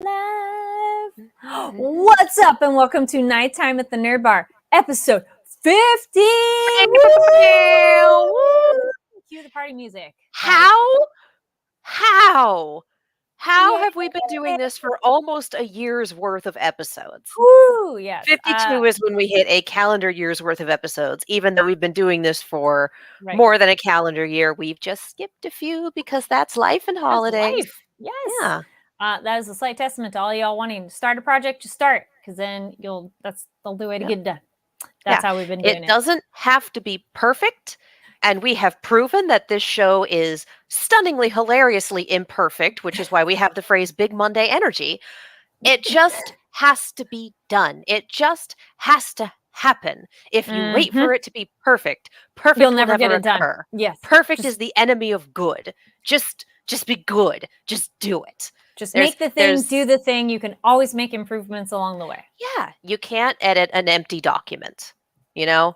Live. What's up, and welcome to Nighttime at the Nerd Bar, episode 50. Cue the party music. How have we been doing this for almost a year's worth of episodes? Woo, yes. 52 is when we hit a calendar year's worth of episodes, even though we've been doing this for more than a calendar year. We've just skipped a few because that's life and holidays. Life. Yes. Yeah. That is a slight testament to all y'all wanting to start a project. Just start, because then that's the only way to get it done. That's how we've been doing it. It doesn't have to be perfect. And we have proven that this show is stunningly, hilariously imperfect, which is why we have the phrase Big Monday energy. It just has to be done. It just has to happen. If you wait for it to be perfect you'll never get it occur. Done. Yes. Perfect is the enemy of good. Just be good. Just do it. Just make the thing, do the thing. You can always make improvements along the way. Yeah. You can't edit an empty document, you know?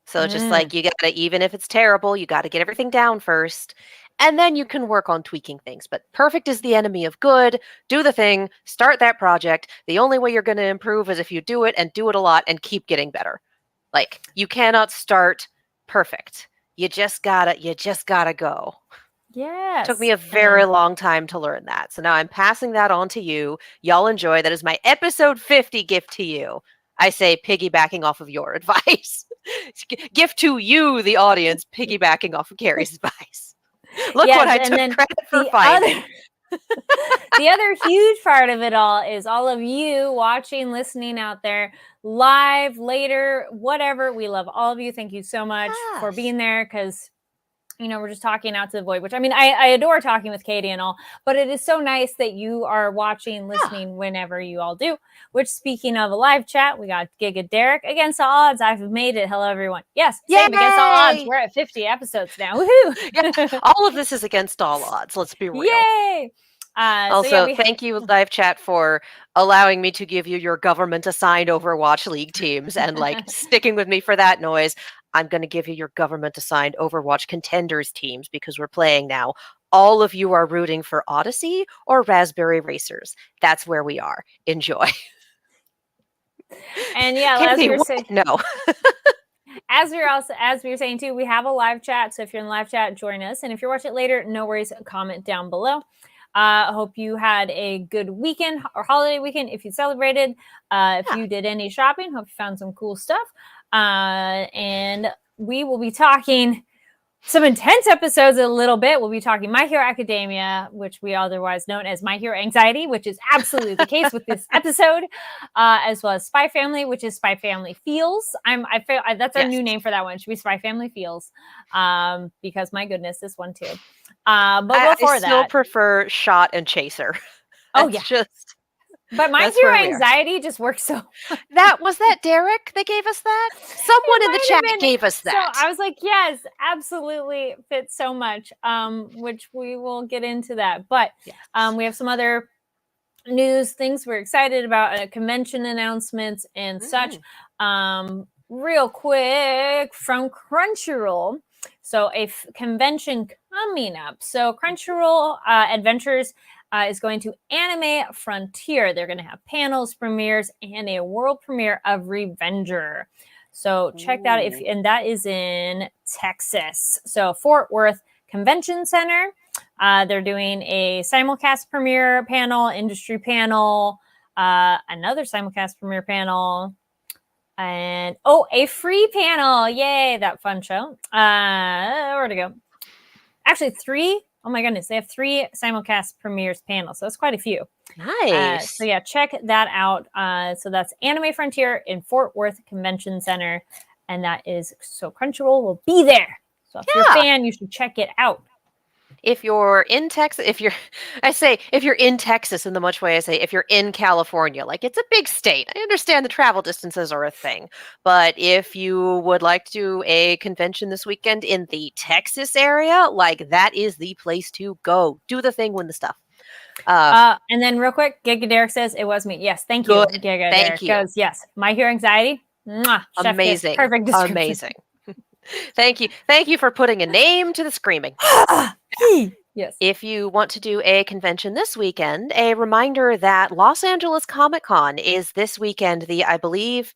So just like you gotta, even if it's terrible, you gotta get everything down first. And then you can work on tweaking things. But perfect is the enemy of good. Do the thing. Start that project. The only way you're going to improve is if you do it and do it a lot and keep getting better. Like, you cannot start perfect. You just gotta go. Yes. It took me a very long time to learn that. So now I'm passing that on to you. Y'all enjoy. That is my episode 50 gift to you. I say piggybacking off of your advice. Gift to you, the audience, piggybacking off of Carrie's advice. Look what I took credit for finding. The other huge part of it all is all of you watching, listening out there, live, later, whatever. We love all of you. Thank you so much for being there, because we're just talking out to the void, which I adore talking with Katie and all, but it is so nice that you are watching, listening whenever you all do. Which, speaking of a live chat, we got Giga Derek. Against all odds, I've made it. Hello, everyone. Yes, same. Against all odds. We're at 50 episodes now. Woohoo! All of this is against all odds. Let's be real. Yay! Thank you, live chat, for allowing me to give you your government-assigned Overwatch League teams and sticking with me for that noise. I'm going to give you your government-assigned Overwatch Contenders teams because we're playing now. All of you are rooting for Odyssey or Raspberry Racers. That's where we are. Enjoy. And as we were saying, no. As we were saying too, we have a live chat. So if you're in the live chat, join us. And if you're watching it later, no worries. Comment down below. I hope you had a good weekend or holiday weekend if you celebrated. If you did any shopping, hope you found some cool stuff. And we will be talking some intense episodes in a little bit. We'll be talking My Hero Academia, which we otherwise known as My Hero Anxiety, which is absolutely the case with this episode, as well as Spy Family, which is Spy Family Feels. That's our new name for that one. It should be Spy Family Feels, because my goodness, this one too. But I still prefer Shot and Chaser. Oh yeah. But My Hero Anxiety just works so. Was that Derek that gave us that? Someone in the chat gave us that. So I was like, yes, absolutely fits so much. Which we will get into that. But we have some other news things we're excited about, convention announcements and such. Real quick from Crunchyroll. So a convention coming up. So Crunchyroll Adventures is going to Anime Frontier. They're going to have panels, premieres, and a world premiere of Revenger. So check that out. And that is in Texas. So Fort Worth Convention Center. They're doing a simulcast premiere panel, industry panel, another simulcast premiere panel, and a free panel. Yay, that fun show. Where'd it go? Actually, 3. Oh my goodness, they have 3 simulcast premieres panels, so that's quite a few. Nice. So check that out. So that's Anime Frontier in Fort Worth Convention Center, and that is so Crunchyroll will be there. So if you're a fan, you should check it out. If you're in Texas, if you're in Texas in the much way I say, if you're in California, it's a big state. I understand the travel distances are a thing, but if you would like to do a convention this weekend in the Texas area, that is the place to go. Do the thing, win the stuff. And then real quick, Giga Derek says it was me. Yes, thank you, Giga Derek. Goes, yes, My Hero Anxiety. Mwah, amazing. Perfect description. Amazing. Thank you for putting a name to the screaming. Yes. If you want to do a convention this weekend, a reminder that Los Angeles Comic Con is this weekend, I believe,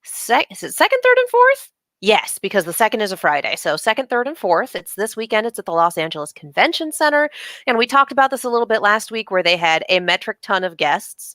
is it second, third, and fourth? Yes, because the second is a Friday. So second, third, and fourth. It's this weekend. It's at the Los Angeles Convention Center. And we talked about this a little bit last week where they had a metric ton of guests,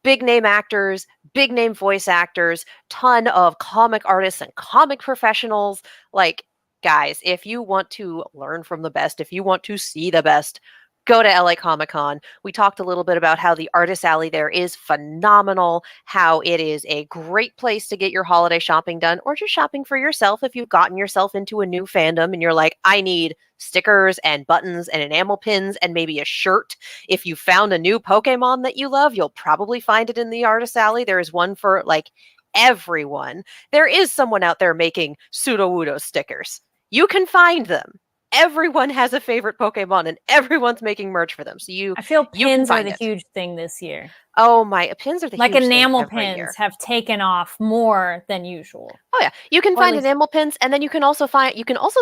big name actors, big name voice actors, ton of comic artists and comic professionals. Like, guys, if you want to learn from the best, if you want to see the best, go to LA Comic Con. We talked a little bit about how the Artist Alley there is phenomenal, how it is a great place to get your holiday shopping done, or just shopping for yourself if you've gotten yourself into a new fandom and you're like, I need stickers and buttons and enamel pins and maybe a shirt. If you found a new Pokemon that you love, you'll probably find it in the Artist Alley. There is one for like everyone. There is someone out there making Sudowoodo stickers. You can find them. Everyone has a favorite Pokemon and everyone's making merch for them. So I feel you can pins are find the it. huge thing this year. Oh my, pins are the Like huge thing enamel every pins year. have taken off more than usual. Oh yeah, you can Or at find least- enamel pins, and then you can also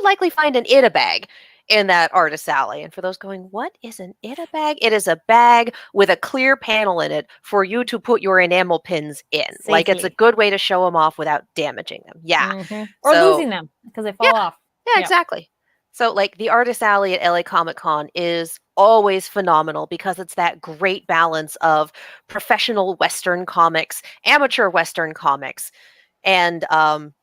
likely find an Ita bag in that Artist Alley. And for those going, what is an Ita bag? It is a bag with a clear panel in it for you to put your enamel pins in. Like, it's a Safely. good way to show them off without damaging them. Yeah. Mhm. Or So- losing them because they fall off. Yeah, Yeah. exactly. So, like, the Artist Alley at LA Comic Con is always phenomenal because it's that great balance of professional Western comics, amateur Western comics, and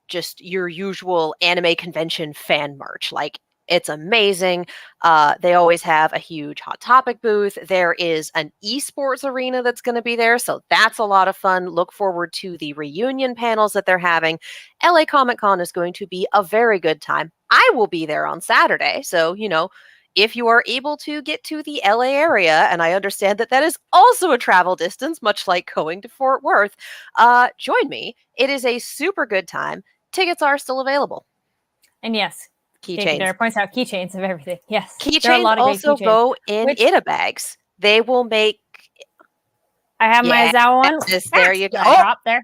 just your usual anime convention fan merch. Like, it's amazing. They always have a huge Hot Topic booth. There is an esports arena that's going to be there, so that's a lot of fun. Look forward to the reunion panels that they're having. LA Comic Con is going to be a very good time. I will be there on Saturday, so, if you are able to get to the LA area, and I understand that that is also a travel distance, much like going to Fort Worth, join me. It is a super good time. Tickets are still available. And yes, Keychains. There points out keychains of everything. Yes. There are a Keychains lot of great also keychains. go in Ita bags. They will make. I have my Yeah, Aizawa one. there you go. Did I drop there?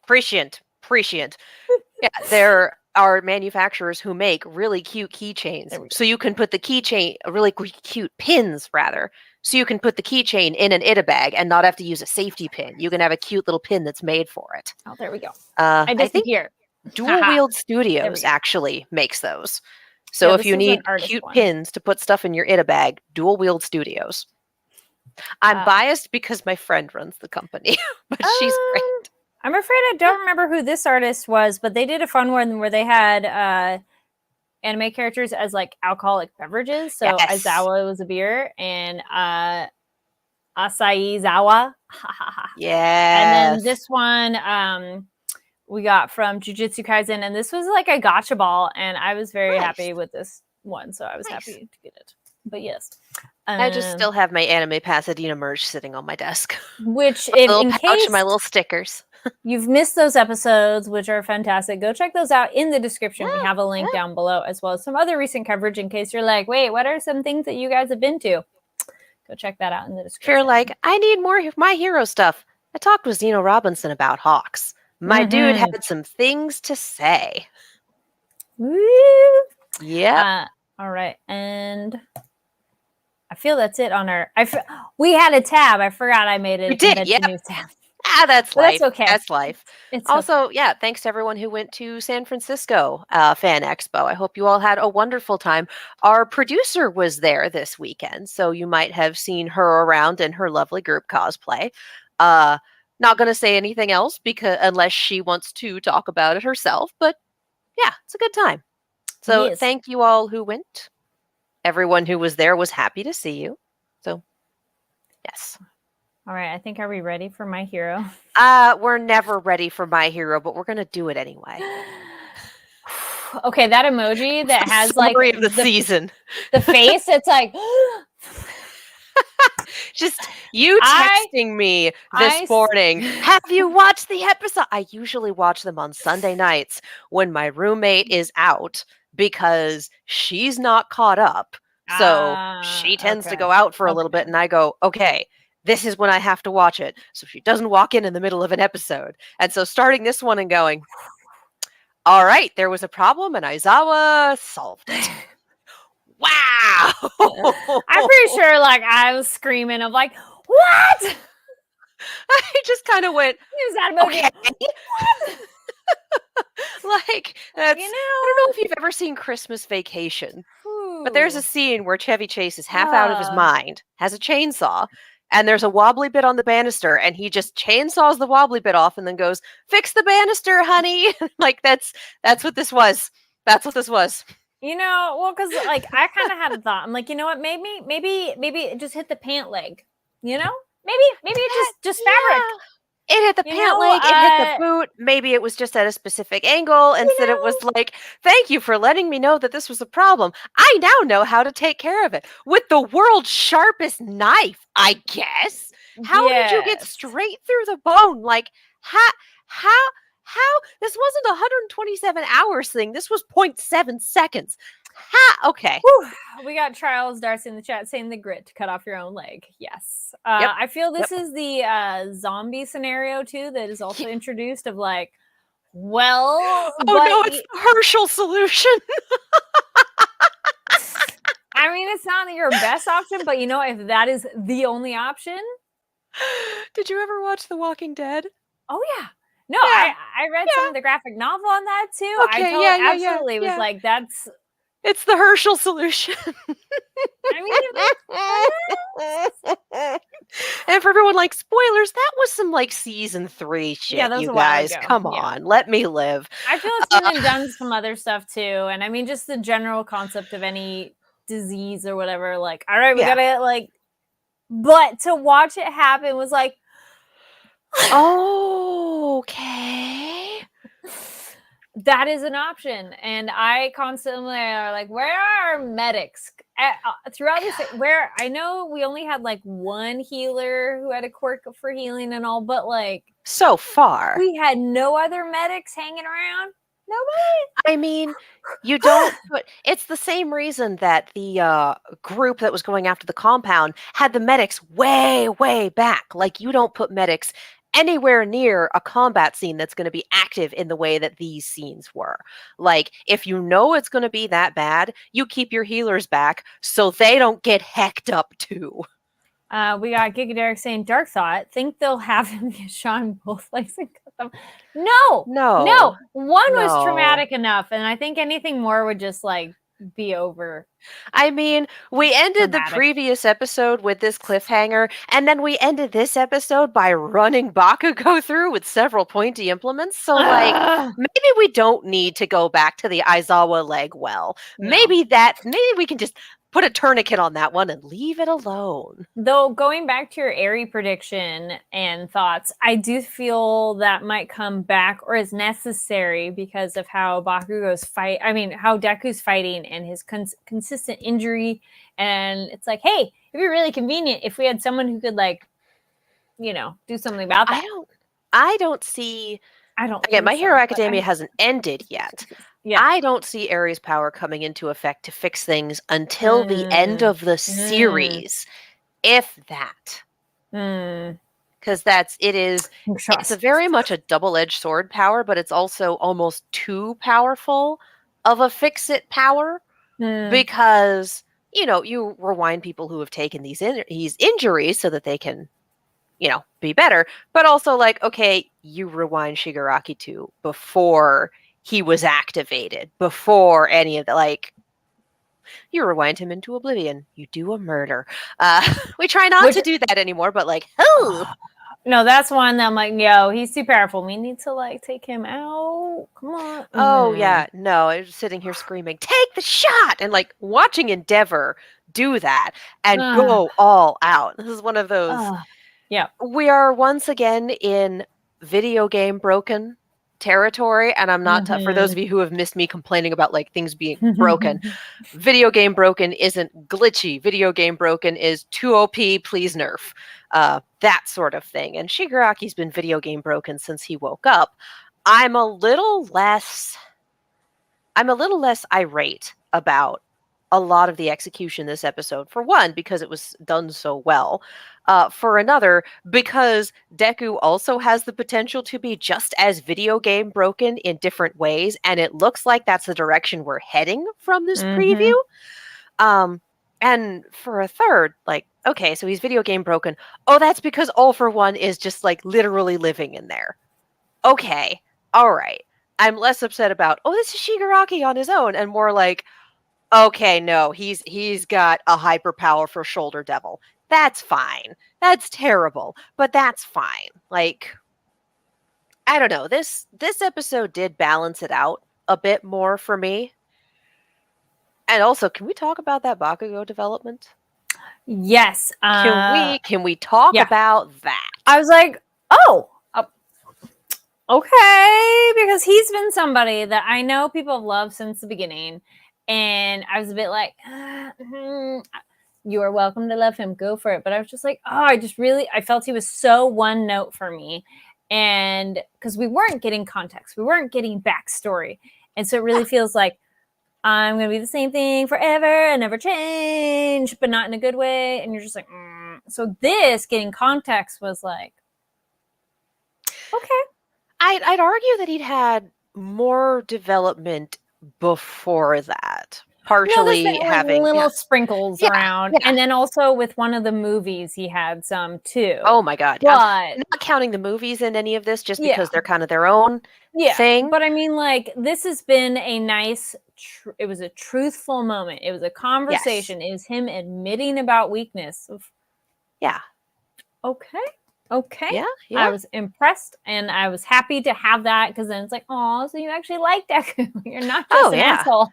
Prescient. Yeah, there are manufacturers who make really cute keychains. So you can put the keychain, really cute pins, rather. So you can put the keychain in an Ita bag and not have to use a safety pin. You can have a cute little pin that's made for it. Oh, there we go. I think disappear. Dual Wield Studios actually makes those. So if you need cute pins to put stuff in your Ita bag, Dual Wield Studios. I'm biased because my friend runs the company, but she's great. I'm afraid I don't remember who this artist was, but they did a fun one where they had anime characters as like alcoholic beverages. So Aizawa was a beer and Acai-zawa. Yeah. And then this one we got from Jujutsu Kaisen, and this was like a gotcha ball, and I was very happy with this one, so I was happy to get it. But yes. I just still have my Anime Pasadena merch sitting on my desk. Which, in case my little stickers. You've missed those episodes, which are fantastic, go check those out in the description. We have a link down below, as well as some other recent coverage in case you're like, wait, what are some things that you guys have been to? Go check that out in the description. If you're like, I need more My Hero stuff. I talked with Zeno Robinson about Hawks. My dude had some things to say. Woo! Yeah. All right, and I feel that's it on our. We had a tab. I forgot I made it. We did. Yeah. News tab. That's life. That's okay. That's life. It's also, thanks to everyone who went to San Francisco Fan Expo. I hope you all had a wonderful time. Our producer was there this weekend, so you might have seen her around in her lovely group cosplay. Not going to say anything else unless she wants to talk about it herself, but yeah, it's a good time. So thank you all who went. Everyone who was there was happy to see you. So, yes. All right, I think, are we ready for My Hero? We're never ready for My Hero, but we're going to do it anyway. Okay, that emoji that has summary of the season. The face, it's like... Just you texting me this morning. Have you watched the episode? I usually watch them on Sunday nights when my roommate is out because she's not caught up. So she tends to go out for a little bit, and I go, okay, this is when I have to watch it. So she doesn't walk in the middle of an episode. And so starting this one and going, all right, there was a problem and Aizawa solved it. Wow. I'm pretty sure like I was screaming of like, what? I just kind of went, Use that emoji. okay. What? Like, that's, You I don't know if you've ever seen Christmas Vacation, but there's a know. scene where Chevy Chase is half out of his mind, has a chainsaw, and there's a wobbly bit on the banister, and he just chainsaws the wobbly bit off and then goes, "Fix the banister, honey." Like that's what this was. That's what this was. Well, because like I kind of had a thought. I'm like, you know what? Maybe it just hit the pant leg. Maybe it just fabric. It hit the pant leg, it hit the boot. Maybe it was just at a specific angle. Instead, it was like, "Thank you for letting me know that this was a problem. I now know how to take care of it with the world's sharpest knife, I guess." How did you get straight through the bone? Like, how? This wasn't a 127 hours thing. This was 0.7 seconds. Okay. Whew. We got Trials Darcy in the chat saying the grit to cut off your own leg. Yes. Yep. I feel this is the zombie scenario too that is also introduced of like, well, no, it's the Herschel solution. I mean, it's not your best option, but if that is the only option. Did you ever watch The Walking Dead? Oh yeah. No, yeah. I read some of the graphic novel on that too. Okay, I absolutely was like, it's the Herschel solution. I mean, and for everyone, like, spoilers, that was some like season 3 shit. Yeah, you guys, come on, let me live. I feel it's been done some other stuff too, and I mean, just the general concept of any disease or whatever. Like, all right, we gotta like, but to watch it happen was like, okay. That is an option, and I constantly are like, where are medics throughout this? Where I know we only had like one healer who had a quirk for healing and all, but like so far we had no other medics hanging around. Nobody. I mean, you don't. But it's the same reason that the group that was going after the compound had the medics way, way back. Like, you don't put medics anywhere near a combat scene that's going to be active in the way that these scenes were. Like, if you know it's going to be that bad, you keep your healers back so they don't get hecked up too. We got Giga Derek saying, Dark Thought, think they'll have him get shot in both legs and cut them. No. One was traumatic enough, and I think anything more would just like be over. I mean, we ended the previous episode with this cliffhanger, and then we ended this episode by running Bakugo through with several pointy implements. So, like, maybe we don't need to go back to the Aizawa leg well. No. Maybe we can just put a tourniquet on that one and leave it alone. Though, going back to your Eri prediction and thoughts, I do feel that might come back or is necessary because of how Bakugo's how Deku's fighting and his consistent injury. And it's like, hey, it'd be really convenient if we had someone who could, like, do something about that. I don't see. Again, My Hero Academia hasn't ended yet. Yeah. I don't see Eri's power coming into effect to fix things until the end of the series, if that. Because it's a very much a double-edged sword power, but it's also almost too powerful of a fix-it power because, you rewind people who have taken these injuries so that they can, be better. But also, like, okay, you rewind Shigaraki to before he was activated, before any of the, like, you rewind him into oblivion. You do a murder. We try not to do that anymore, but like, no, that's one that I'm like, yo, he's too powerful. We need to like take him out. Come on. Oh yeah, no, I'm just sitting here screaming, take the shot, and like watching Endeavor do that and go all out. This is one of those. Yeah, we are once again in video game broken territory, and I'm not for those of you who have missed me complaining about like things being broken. Video game broken isn't glitchy. Video game broken is too OP, please nerf. That sort of thing. And Shigaraki's been video game broken since he woke up. I'm a little less irate about a lot of the execution this episode. For one, because it was done so well. For another, because Deku also has the potential to be just as video game broken in different ways, and it looks like that's the direction we're heading from this preview. And for a third, like, okay, so he's video game broken. Oh, that's because All for One is just like literally living in there. Okay, all right. I'm less upset about, oh, this is Shigaraki on his own, and more like, okay, no, he's got a hyper powerful shoulder devil. That's fine. That's terrible, but that's fine. Like, I don't know. This episode did balance it out a bit more for me. And also, can we talk about that Bakugo development? Yes. Can we talk about that? I was like, oh, okay, because he's been somebody that I know people have loved since the beginning, and I was a bit like, you are welcome to love him, go for it. But I was just like, oh, I felt he was so one note for me, and because we weren't getting context, we weren't getting backstory, and so it really feels like I'm gonna be the same thing forever and never change, but not in a good way. And you're just like, so this getting context was like, okay. I'd argue that he'd had more development before that. Partially having little sprinkles around. And then also with one of the movies he had some too. Oh my god. But I'm not counting the movies in any of this just because they're kind of their own thing. But I mean, like, this has been a nice it was a truthful moment. It was a conversation. It was him admitting about weakness of okay. I was impressed and I was happy to have that, because then it's like, oh, so you actually like Deku. You're not just an asshole.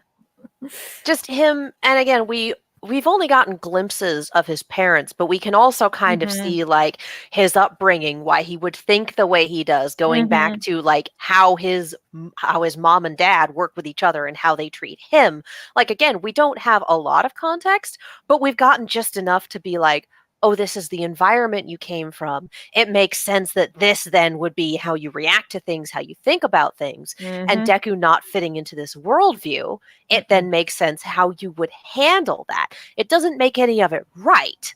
Just him. And again, we've only gotten glimpses of his parents, but we can also kind of see like his upbringing, why he would think the way he does, going back to like how his mom and dad work with each other and how they treat him. Like, again, we don't have a lot of context, but we've gotten just enough to be like, oh, this is the environment you came from. It makes sense that this then would be how you react to things, how you think about things. And Deku not fitting into this worldview, it then makes sense how you would handle that. It doesn't make any of it right,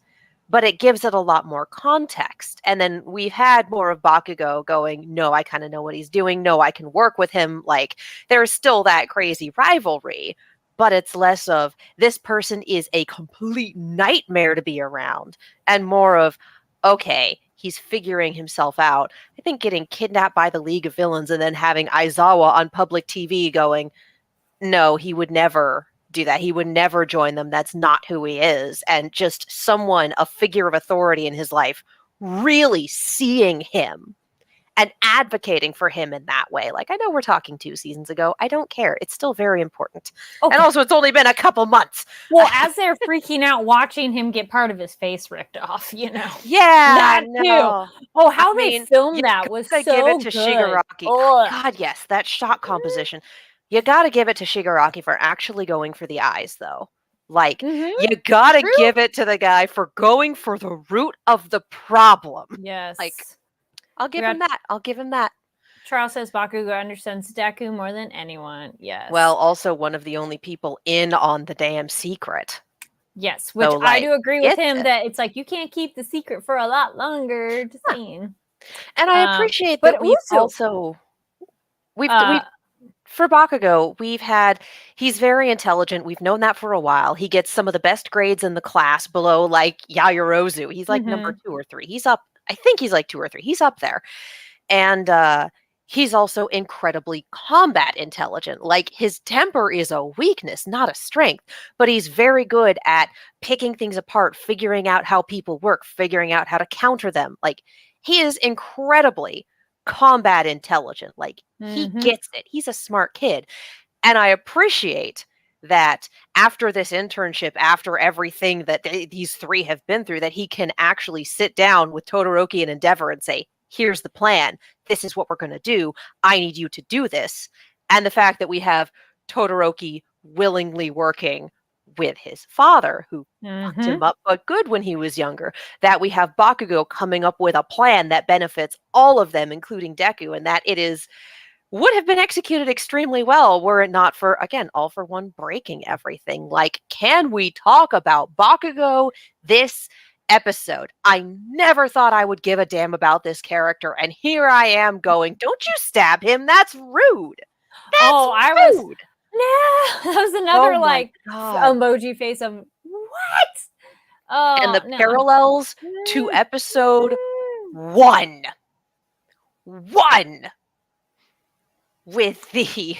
but it gives it a lot more context. And then we've had more of Bakugo going, no, I kind of know what he's doing. No, I can work with him. Like, there's still that crazy rivalry, but it's less of this person is a complete nightmare to be around and more of, okay, he's figuring himself out. I think getting kidnapped by the League of Villains and then having Aizawa on public TV going, no, he would never do that. He would never join them. That's not who he is. And just someone, a figure of authority in his life, really seeing him and advocating for him in that way. Like, I know we're talking 2 seasons ago. I don't care. It's still very important. Okay. And also, it's only been a couple months. Well, as they're freaking out watching him get part of his face ripped off, you know. Yeah, that too. Oh, how they filmed that was so give it to good. Shigaraki. Oh, God, yes, that shot composition. You got to give it to Shigaraki for actually going for the eyes, though. Like, you got to give it to the guy for going for the root of the problem. Yes. Like, I'll give him that. I'll give him that. Charles says Bakugo understands Deku more than anyone. Yes. Well, also one of the only people in on the damn secret. Yes, which so, I do agree with him that it's like you can't keep the secret for a lot longer. Just saying. And I appreciate that we've also for Bakugo, he's very intelligent. We've known that for a while. He gets some of the best grades in the class below like Yaoyorozu. He's like number 2 or 3. He's up. I think he's like 2 or 3. He's up there. And he's also incredibly combat intelligent. Like, his temper is a weakness, not a strength. But he's very good at picking things apart, figuring out how people work, figuring out how to counter them. Like, he is incredibly combat intelligent. Like, he gets it. He's a smart kid. And I appreciate that after this internship, after everything that these 3 have been through, that he can actually sit down with Todoroki and Endeavor and say, here's the plan. This is what we're going to do. I need you to do this. And the fact that we have Todoroki willingly working with his father, who fucked him up but good when he was younger, that we have Bakugo coming up with a plan that benefits all of them, including Deku, and that would have been executed extremely well were it not for, again, All for One breaking everything. Like, can we talk about Bakugo this episode? I never thought I would give a damn about this character, and here I am going, don't you stab him. That's rude. That's rude. No, that was another Oh my like God. emoji face of what? Oh And the no. parallels to episode 1. 1 with the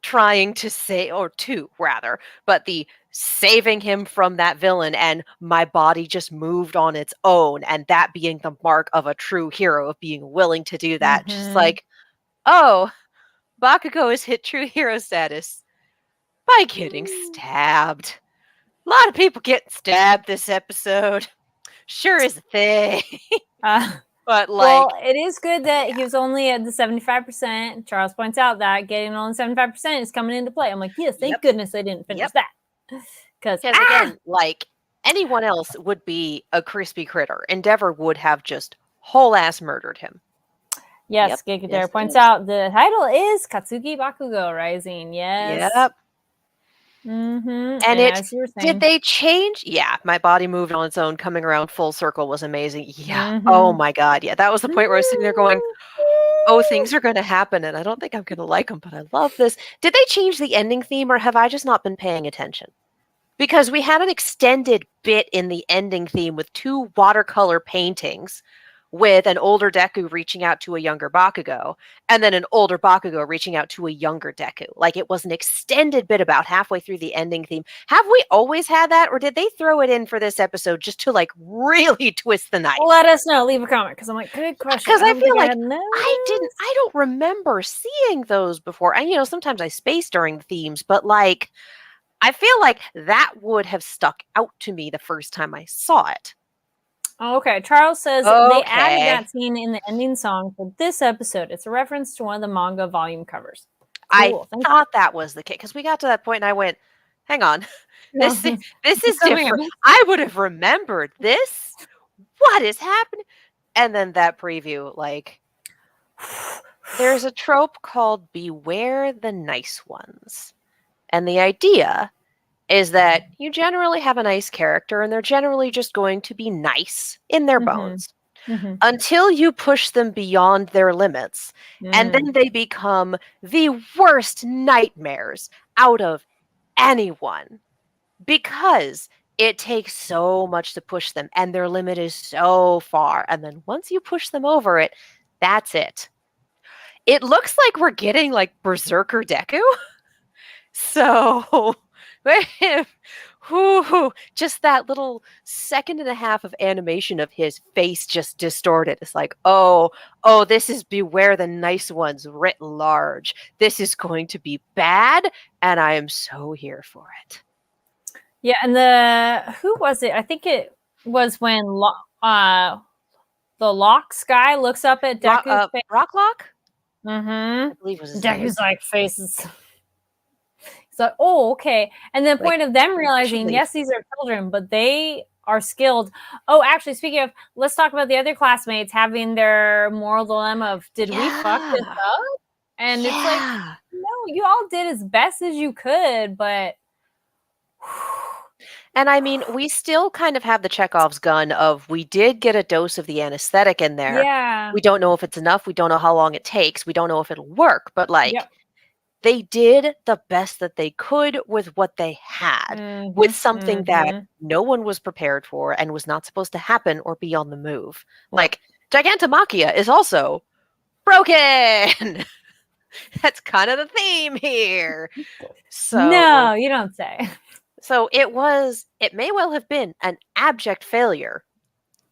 trying to say, or 2 rather, but the saving him from that villain and my body just moved on its own, and that being the mark of a true hero, of being willing to do that. Just like, oh, Bakugo has hit true hero status by getting stabbed. A lot of people getting stabbed this episode. Sure is a thing. But like, well, it is good that he was only at the 75%. Charles points out that getting on 75% is coming into play. I'm like, yes, thank goodness I didn't finish that. Because again, like anyone else would be a crispy critter. Endeavor would have just whole ass murdered him. Yes, Gigadare points out the title is Katsuki Bakugo Rising. Yes. Yep. And as you were saying, did they change? Yeah, my body moved on its own. Coming around full circle was amazing. Yeah. Oh my God. Yeah, that was the point where I was sitting there going, oh, things are going to happen, and I don't think I'm going to like them, but I love this. Did they change the ending theme, or have I just not been paying attention? Because we had an extended bit in the ending theme with 2 watercolor paintings with an older Deku reaching out to a younger Bakugo, and then an older Bakugo reaching out to a younger Deku. Like, it was an extended bit about halfway through the ending theme. Have we always had that, or did they throw it in for this episode just to, like, really twist the knife? Let us know. Leave a comment, because I'm like, good question. Because I feel like I don't remember seeing those before. And, you know, sometimes I space during the themes, but, like, I feel like that would have stuck out to me the first time I saw it. Okay, Charles says they added that scene in the ending song for this episode. It's a reference to one of the manga volume covers. Cool. I thought that was the case, because we got to that point and I went, hang on, this is different. I would have remembered this. What is happening? And then that preview, like, there's a trope called Beware the Nice Ones. And the idea is that you generally have a nice character and they're generally just going to be nice in their bones until you push them beyond their limits. And then they become the worst nightmares out of anyone, because it takes so much to push them and their limit is so far. And then once you push them over it, that's it. It looks like we're getting like Berserker Deku. So just that little 1.5 seconds of animation of his face just distorted. It's like, oh, this is Beware the Nice Ones writ large. This is going to be bad, and I am so here for it. Yeah, and who was it? I think it was when the Locks guy looks up at Deku's face. Rocklock? I believe was his Deku's name. Like faces. It's like, oh, okay. And the point of them realizing, yes, these are children, but they are skilled. Oh, actually, speaking of, let's talk about the other classmates having their moral dilemma of, did we fuck this up? And it's like, no, you all did as best as you could, but... And I mean, we still kind of have the Chekhov's gun of, we did get a dose of the anesthetic in there. Yeah. We don't know if it's enough. We don't know how long it takes. We don't know if it'll work. But like, they did the best that they could with what they had, with something that no one was prepared for and was not supposed to happen or be on the move. Like, Gigantomachia is also broken. That's kind of the theme here. So no, you don't say. So it may well have been an abject failure.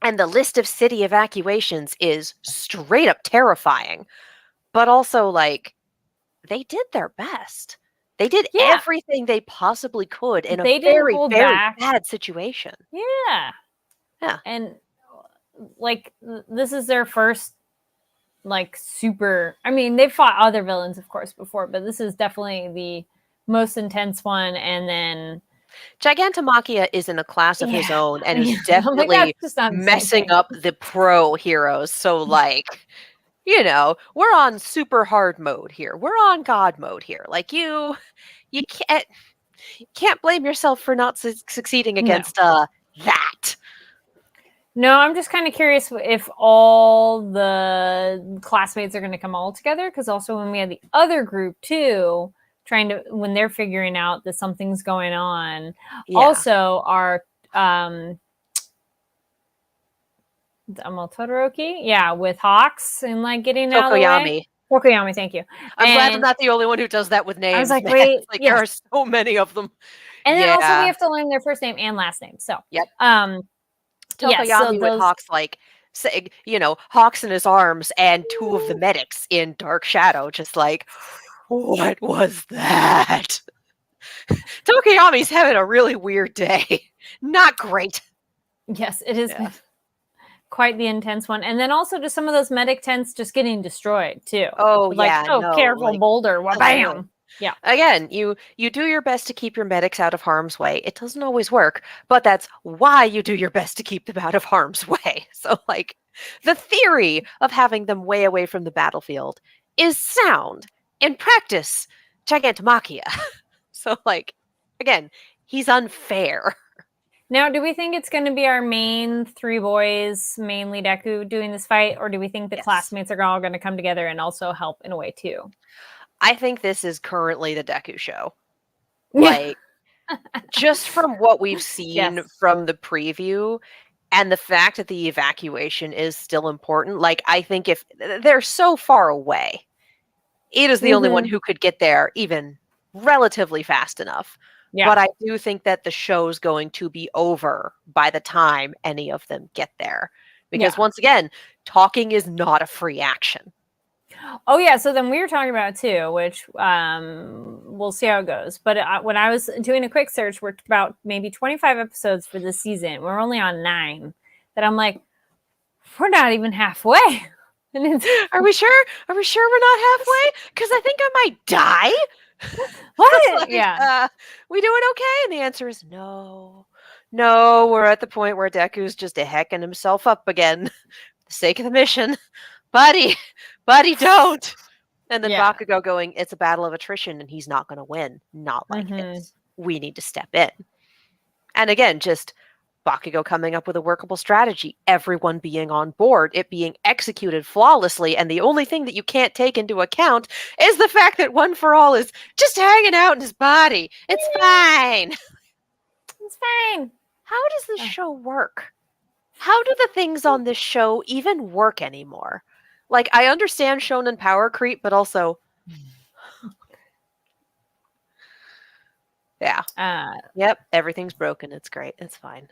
And the list of city evacuations is straight up terrifying. But also, like, they did their best. They did everything they possibly could in a very, very bad situation. Yeah. Yeah. And, like, this is their first, like, super... I mean, they've fought other villains, of course, before, but this is definitely the most intense one. And then... Gigantomachia is in a class of his own and is definitely messing up the pro heroes. So, like, you know, we're on super hard mode here. We're on God mode here. Like, you can't blame yourself for not succeeding against that. No, I'm just kind of curious if all the classmates are going to come all together, because also when we had the other group too, when they're figuring out that something's going on. Yeah. Also, our Todoroki, yeah, with Hawks and like getting out of the way. Tokoyami, thank you. I'm glad I'm not the only one who does that with names. I was like, wait, like there are so many of them. And then also we have to learn their first name and last name. So yep. Tokoyami with Hawks, like say, Hawks in his arms and two of the medics in Dark Shadow, just like, what was that? Tokoyami's having a really weird day. Not great. Yes, it is quite the intense one. And then also just some of those medic tents just getting destroyed too. Oh, like, careful, boulder. Bam. Yeah. Again, you do your best to keep your medics out of harm's way. It doesn't always work, but that's why you do your best to keep them out of harm's way. So, like, the theory of having them way away from the battlefield is sound. In practice, Gigantomachia. So, like, again, he's unfair. Now, do we think it's going to be our main three boys, mainly Deku, doing this fight, or do we think the classmates are all going to come together and also help in a way too? I think this is currently the Deku show. Like, just from what we've seen from the preview and the fact that the evacuation is still important, like, I think if they're so far away, it is the only one who could get there even relatively fast enough. Yeah. But I do think that the show's going to be over by the time any of them get there. Because once again, talking is not a free action. Oh, yeah. So then we were talking about it too, which we'll see how it goes. But when I was doing a quick search, we're about maybe 25 episodes for this season. We're only on 9. That I'm like, we're not even halfway. Are we sure? Are we sure we're not halfway? Because I think I might die. What? Like, we doing okay? And the answer is no. No, we're at the point where Deku's just hecking himself up again for the sake of the mission. Buddy, don't. And then Bakugo going, it's a battle of attrition and he's not going to win. Not like this. We need to step in. And again, just Bakugo coming up with a workable strategy, everyone being on board, it being executed flawlessly, and the only thing that you can't take into account is the fact that One for All is just hanging out in his body. It's fine. It's fine. How does this show work? How do the things on this show even work anymore? Like, I understand shonen power creep, but also... Yep, everything's broken. It's great. It's fine.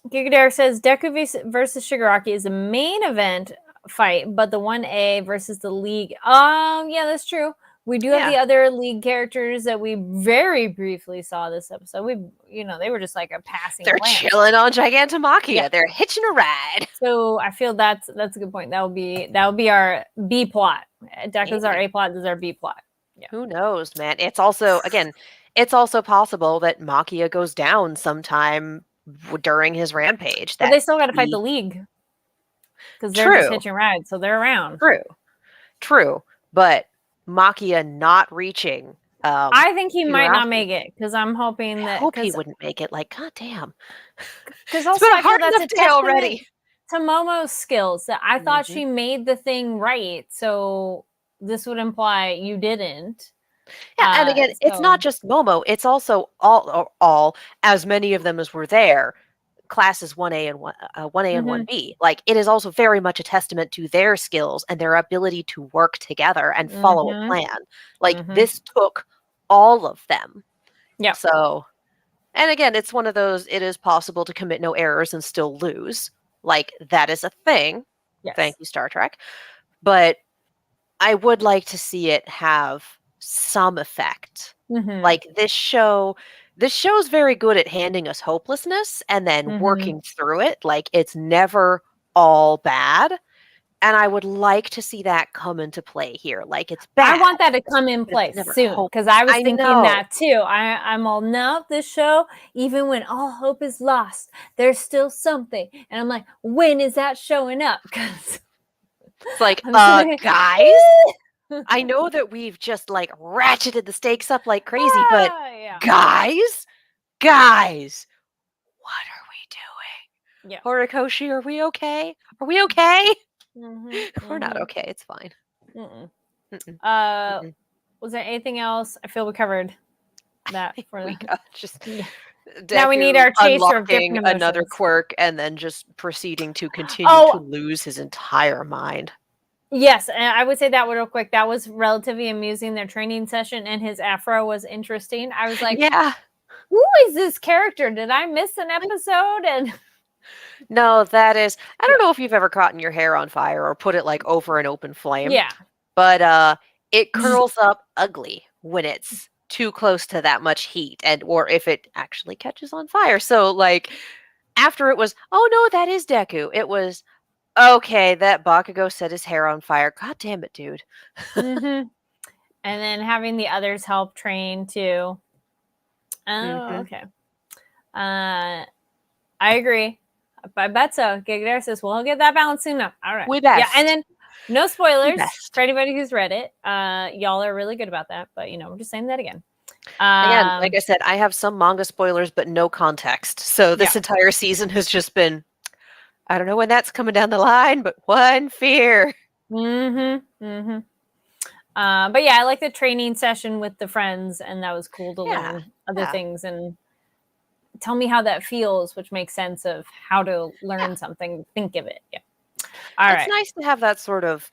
Gigadare says Deku versus Shigaraki is the main event fight, but the 1A versus the League. Yeah, that's true. We do have the other League characters that we very briefly saw this episode. They were just like a passing. They're chilling on Gigantomachia. Yeah. They're hitching a ride. So I feel that's a good point. That would be our B plot. Deku's our A plot. This is our B plot. Yeah. Who knows, man? It's also possible that Machia goes down sometime during his rampage. But they still got to fight the League because they're just hitching rides, so they're around. True, but Machia not reaching. I think he might not make it because I'm hoping that. I hope he wouldn't make it. Like, goddamn. Because also I feel that's a testament already to Momo's skills. That I thought she made the thing right, so this would imply you didn't. Yeah, and again, it's not just Momo. It's also all as many of them as were there, classes 1A and 1A and 1B. Like, it is also very much a testament to their skills and their ability to work together and follow a plan. Like, this took all of them. Yeah. So, and again, it's one of those, it is possible to commit no errors and still lose. Like, that is a thing. Yes. Thank you, Star Trek. But I would like to see it have some effect. Like, this show's very good at handing us hopelessness and then working through it. Like, it's never all bad. And I would like to see that come into play here. Like, it's bad. I want that to come in play soon because I was thinking that too. I'm all, no, this show, even when all hope is lost, there's still something. And I'm like, when is that showing up? Because it's like, guys, I know that we've just like ratcheted the stakes up like crazy, but guys, what are we doing? Yeah. Horikoshi, are we okay? Are we okay? We're not okay. It's fine. Was there anything else? I feel we covered that for We the. got just Yeah. Now we need Deku our chaser of unlocking different another emotions. quirk and then just proceeding to continue to Oh, lose his entire mind. yes, and I would say that real quick. That was relatively amusing. Their training session and his afro was interesting. I was like, Yeah. who is this character? Did I miss an episode? And No, that is I don't Yeah. know if you've ever caught your hair on fire or put it like over an open flame. yeah, But it curls up ugly when it's too close to that much heat and or if it actually catches on fire. So like after it was, oh no, that is Deku. It was okay, that Bakugo set his hair on fire. God damn it, dude. and then having the others help train too. Oh, okay. I agree. I bet so. Gigadare says we'll get that balance soon enough. All right. We best. Yeah, and then no spoilers best. for anybody who's read it. Y'all are really good about that, but we're just saying that again. Again, like I said, I have some manga spoilers, but no context. So this entire season has just been, I don't know when that's coming down the line, but one fear. But yeah, I like the training session with the friends, and that was cool to learn other things and tell me how that feels, which makes sense of how to learn something, think of it. Yeah. All right. It's nice to have that sort of,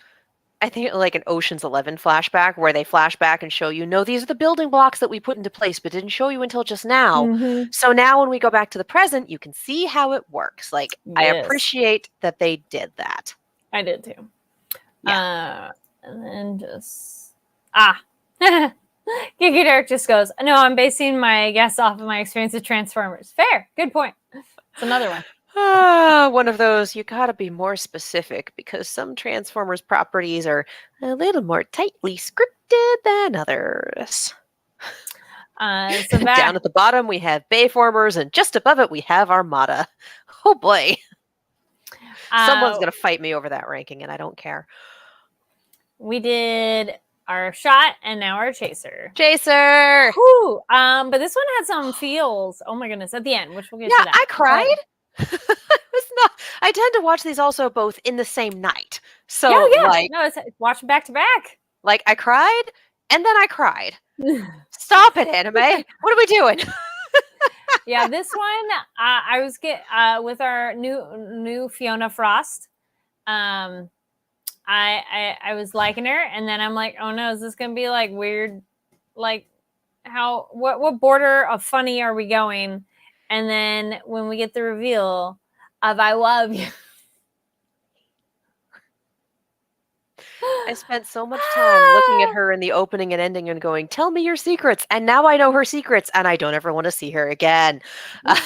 I think like an Ocean's 11 flashback where they flash back and show you, no, these are the building blocks that we put into place, but didn't show you until just now. So now when we go back to the present, you can see how it works. Like, I appreciate that they did that. I did too. Yeah. And then just, Gigi Derek just goes, no, I'm basing my guess off of my experience with Transformers. Fair. Good point. It's another one. One of those, you gotta be more specific because some Transformers properties are a little more tightly scripted than others. So down at the bottom we have Bayformers, and just above it we have Armada. Oh boy. Someone's gonna fight me over that ranking, and I don't care. We did our shot and now our chaser. Chaser! Whew. But this one had some feels. Oh my goodness, at the end, which we'll get to that. I cried. I tend to watch these also both in the same night. So like, no, it's watching back to back. Like I cried and then I cried. Stop it, anime. What are we doing? Yeah, this one I was with our new Fiona Frost. I was liking her, and then I'm like, oh no, is this gonna be like weird? Like, what border of funny are we going? And then when we get the reveal of I love you. I spent so much time looking at her in the opening and ending and going, tell me your secrets. And now I know her secrets and I don't ever want to see her again. Our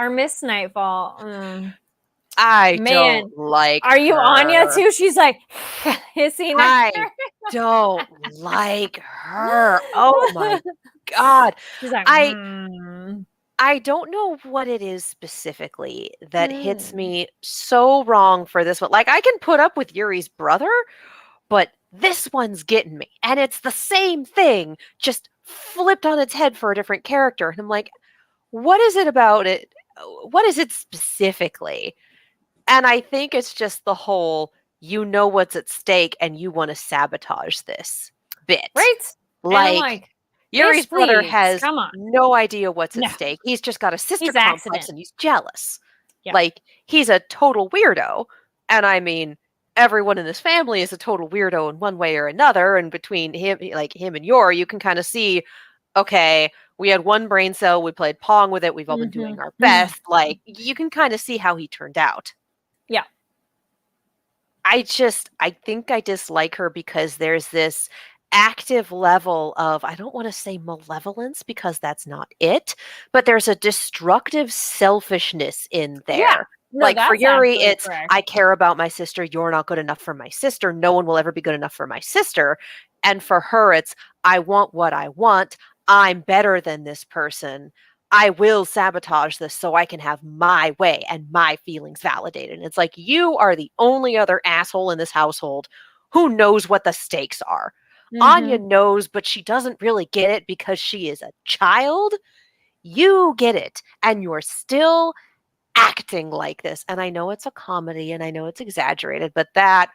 Miss Nightfall. I don't like Are you her. Anya too? She's like hissing at her. I don't like her. Oh my God. She's like, I don't know what it is specifically that hits me so wrong for this one. Like, I can put up with Yuri's brother, but this one's getting me. And it's the same thing, just flipped on its head for a different character. And I'm like, what is it about it? What is it specifically? And I think it's just the whole, you know what's at stake and you want to sabotage this bit. Right? Like Yuri's brother has no idea what's at stake. He's just got a sister complex and he's jealous. Yeah. Like, he's a total weirdo. And I mean, everyone in this family is a total weirdo in one way or another. And between him and Yuri, you can kind of see, okay, we had one brain cell, we played Pong with it, we've all been doing our best. Like, you can kind of see how he turned out. Yeah. I think I dislike her because there's this active level of, I don't want to say malevolence because that's not it, but there's a destructive selfishness in there. Yeah. No, like for Yuri, it's correct. I care about my sister. You're not good enough for my sister. No one will ever be good enough for my sister. And for her, it's I want what I want. I'm better than this person. I will sabotage this so I can have my way and my feelings validated. And it's like, you are the only other asshole in this household who knows what the stakes are. Anya knows, but she doesn't really get it because she is a child. You get it, and you're still acting like this. And I know it's a comedy, and I know it's exaggerated, but that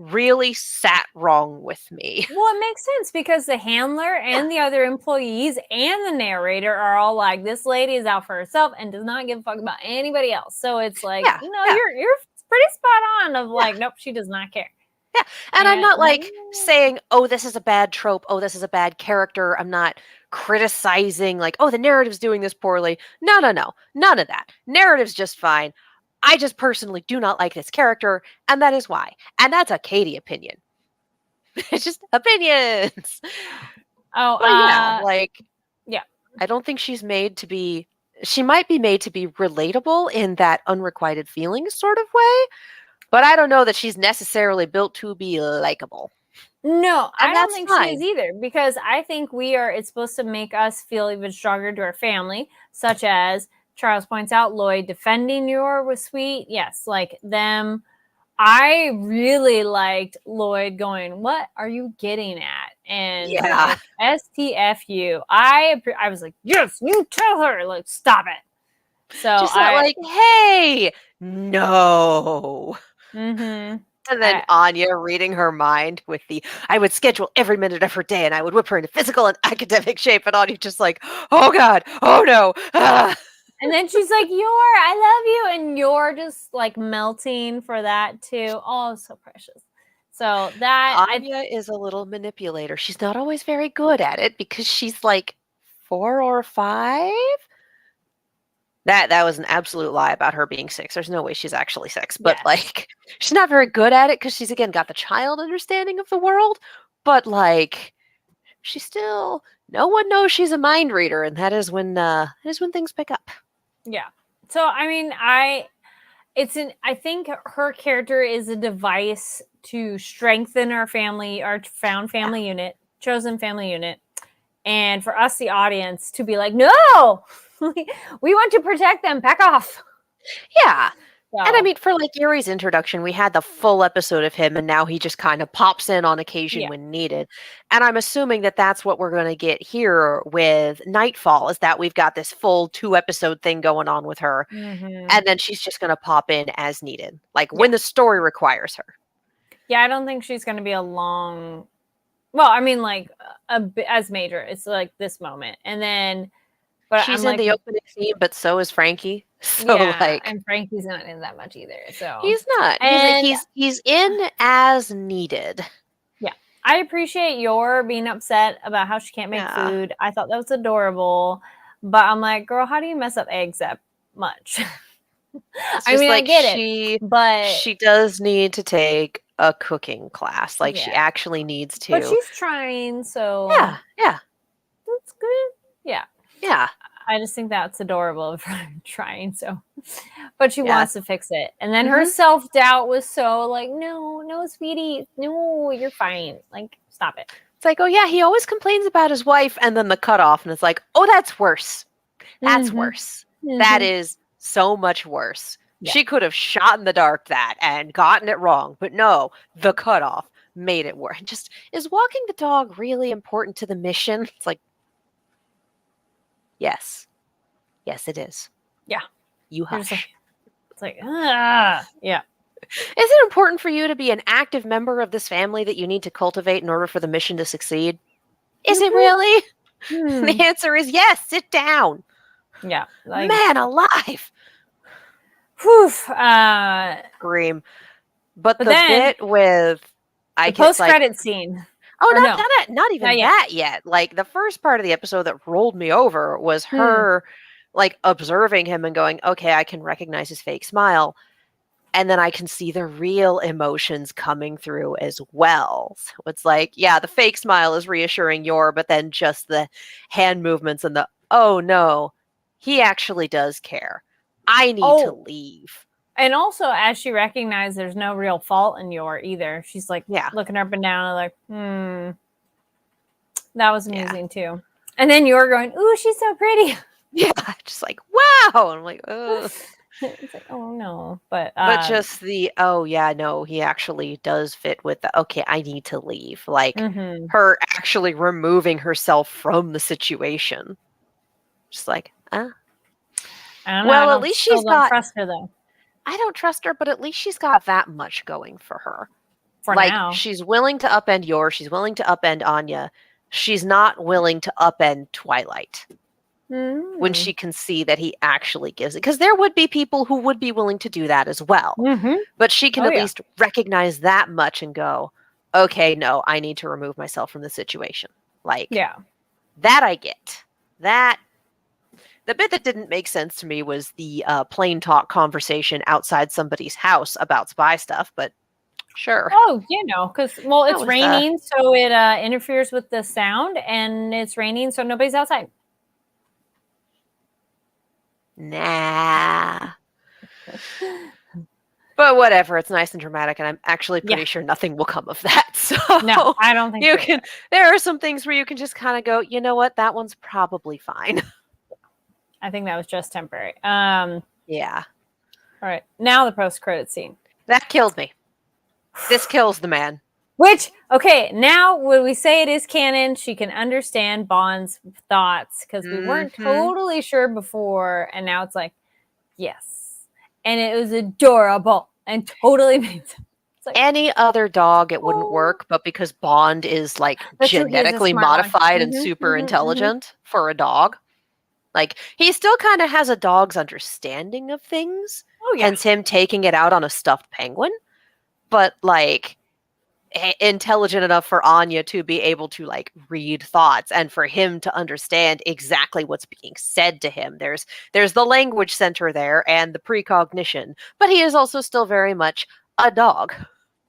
really sat wrong with me. Well, it makes sense because the handler and the other employees and the narrator are all like, this lady is out for herself and does not give a fuck about anybody else. So it's like, Yeah, yeah. you're pretty spot on of like, nope, she does not care. Yeah. And I'm not like saying, oh, this is a bad trope. Oh, this is a bad character. I'm not criticizing like, oh, the narrative's doing this poorly. No. None of that. Narrative's just fine. I just personally do not like this character, and that is why. And that's a Katie opinion. It's just opinions. Oh, but yeah, like, yeah. I don't think she's made to be. She might be made to be relatable in that unrequited feelings sort of way, but I don't know that she's necessarily built to be likable. No, And I don't think she is either, because I think it's supposed to make us feel even stronger to our family, such as Charles points out, Lloyd defending Yor was sweet. Yes, like them. I really liked Lloyd going, what are you getting at? And yeah, STFU. I was like, yes, you tell her, like, stop it. So just like, hey, no. Mm-hmm. And then Anya reading her mind with I would schedule every minute of her day and I would whip her into physical and academic shape. And Anya just like, oh God, oh no. Ah. And then she's like, Yor, I love you. And Yor just like melting for that too. Oh, so precious. So that Anya is a little manipulator. She's not always very good at it because she's like 4 or 5. That was an absolute lie about her being 6. There's no way she's actually 6. But like, she's not very good at it because she's again got the child understanding of the world. But like, she's still, no one knows she's a mind reader, and that is when things pick up. Yeah. So I mean, I think her character is a device to strengthen our found family unit, chosen family unit, and for us, the audience, to be like, no, we want to protect them. Back off. Yeah. So. And I mean, for like Yuri's introduction, we had the full episode of him, and now he just kind of pops in on occasion when needed. And I'm assuming that that's what we're going to get here with Nightfall, is that we've got this full 2-episode thing going on with her. Mm-hmm. And then she's just going to pop in as needed, like when the story requires her. Yeah, I don't think she's going to be a long, well, I mean, like as major. It's like this moment. And then, but she's in the opening scene, but so is Frankie. So and Frankie's not in that much either. So he's not. And he's in as needed. Yeah, I appreciate Yor being upset about how she can't make food. I thought that was adorable, but I'm like, girl, how do you mess up eggs that much? I mean, like, I get it, but she does need to take a cooking class. Like she actually needs to. But she's trying, so yeah, that's good. Yeah. I just think that's adorable of her trying. So, but she wants to fix it. And then her self-doubt was so like, no, sweetie, no, you're fine. Like, stop it. It's like, oh yeah, he always complains about his wife, and then the cutoff, and it's like, oh, that's worse. That's worse. That is so much worse. Yeah. She could have shot in the dark that and gotten it wrong, but no, the cutoff made it worse. Just, is walking the dog really important to the mission? It's like, yes, it is. Yeah, you hush. It's like, yeah. Is it important for you to be an active member of this family that you need to cultivate in order for the mission to succeed? Is it really? The answer is yes. Sit down. Yeah, like, man alive. Whew. Scream. But the bit with the post-credit scene. Oh, not even that yet. Like the first part of the episode that rolled me over was her like observing him and going, okay, I can recognize his fake smile. And then I can see the real emotions coming through as well. So it's like, yeah, the fake smile is reassuring Yor, but then just the hand movements and the, oh no, he actually does care. I need to leave. And also, as she recognized there's no real fault in Yor either, she's like looking up and down and like, that was amusing too. And then Yor going, ooh, she's so pretty. Yeah, just like, wow. And I'm like, ugh. It's like, oh no. But just the, oh yeah, no, he actually does fit with the, okay, I need to leave. Like her actually removing herself from the situation. Just like, I don't know. Well, at least she's got. Trust her though. I don't trust her, but at least she's got that much going for her. For like, now. she's willing to upend Yor, she's willing to upend Anya. She's not willing to upend Twilight when she can see that he actually gives it. Because there would be people who would be willing to do that as well. But she can at least recognize that much and go, okay, no, I need to remove myself from the situation. Like, that I get. That. The bit that didn't make sense to me was the plain talk conversation outside somebody's house about spy stuff, but sure. Oh, because, well, it's raining, so it interferes with the sound, and it's raining, so nobody's outside. Nah. But whatever, it's nice and dramatic, and I'm actually pretty sure nothing will come of that. So no, I don't think you can. There are some things where you can just kind of go, you know what, that one's probably fine. I think that was just temporary. Yeah. All right, now the post-credit scene. That killed me. This kills the man. Which, okay, now when we say it is canon, she can understand Bond's thoughts, because we weren't totally sure before, and now it's like, yes. And it was adorable and totally made sense. Like, any other dog, it wouldn't work, but because Bond is like genetically modified and super intelligent for a dog, like, he still kind of has a dog's understanding of things. Hence him taking it out on a stuffed penguin. But, like, intelligent enough for Anya to be able to, like, read thoughts and for him to understand exactly what's being said to him. There's the language center there and the precognition, but he is also still very much a dog.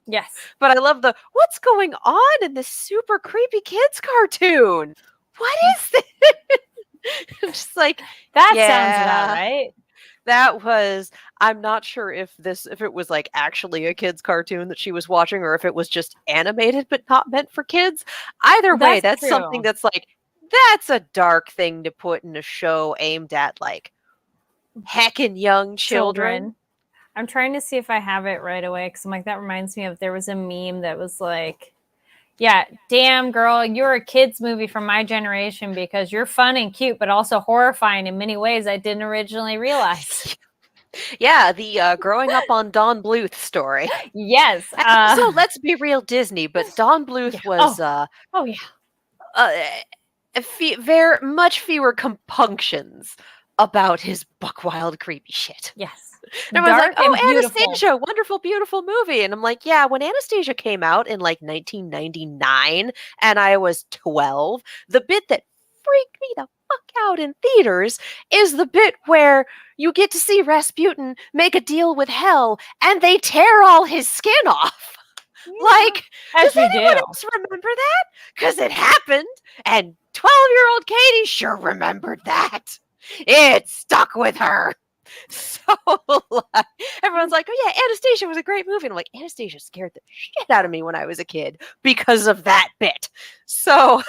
Yes. But I love what's going on in this super creepy kids cartoon? What is this? Just like, that sounds about right. That was, I'm not sure if it was like actually a kid's cartoon that she was watching or if it was just animated but not meant for kids. Either way, that's something that's like, that's a dark thing to put in a show aimed at like heckin' young children. I'm trying to see if I have it right away, because I'm like, that reminds me of, there was a meme that was like, yeah, damn girl, you're a kid's movie from my generation because you're fun and cute, but also horrifying in many ways I didn't originally realize. Yeah, the growing up on Don Bluth story. Yes. So let's be real Disney, but Don Bluth was very much fewer compunctions about his buck wild creepy shit. Yes. And everyone's like, oh, Anastasia, wonderful, beautiful movie. And I'm like, yeah, when Anastasia came out in like 1999 and I was 12, the bit that freaked me the fuck out in theaters is the bit where you get to see Rasputin make a deal with hell and they tear all his skin off. Yeah, like, does anyone else remember that? Because it happened, and 12-year-old Katie sure remembered that. It stuck with her. So everyone's like, oh yeah, Anastasia was a great movie. And I'm like, Anastasia scared the shit out of me when I was a kid because of that bit. So,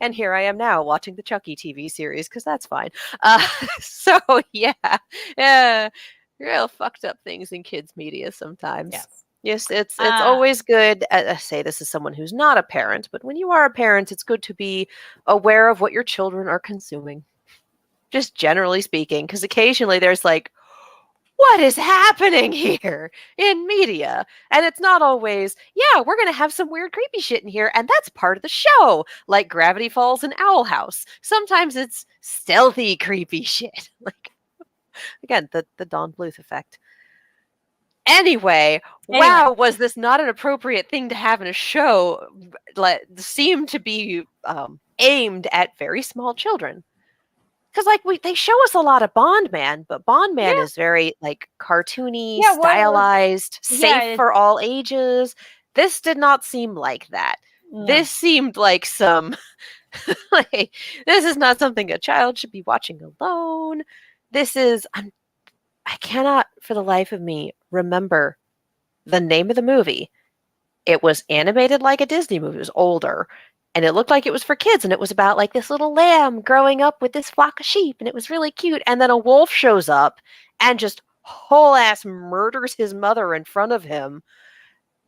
and here I am now watching the Chucky TV series because that's fine. So yeah, real fucked up things in kids media sometimes. Yes, it's always good. I say this as someone who's not a parent, but when you are a parent, it's good to be aware of what your children are consuming. Just generally speaking, because occasionally there's like, what is happening here in media? And it's not always, yeah, we're going to have some weird, creepy shit in here, and that's part of the show, like Gravity Falls and Owl House. Sometimes it's stealthy, creepy shit. Like, again, the Don Bluth effect. Anyway, wow, was this not an appropriate thing to have in a show? Seemed to be aimed at very small children. Because, like, they show us a lot of Bond Man, but Bond Man is very, like, cartoony, stylized, safe for all ages. This did not seem like that. No. This seemed like some, like, this is not something a child should be watching alone. This is, I cannot, for the life of me, remember the name of the movie. It was animated like a Disney movie. It was older. And it looked like it was for kids, and it was about like this little lamb growing up with this flock of sheep, and it was really cute. And then a wolf shows up and just whole ass murders his mother in front of him.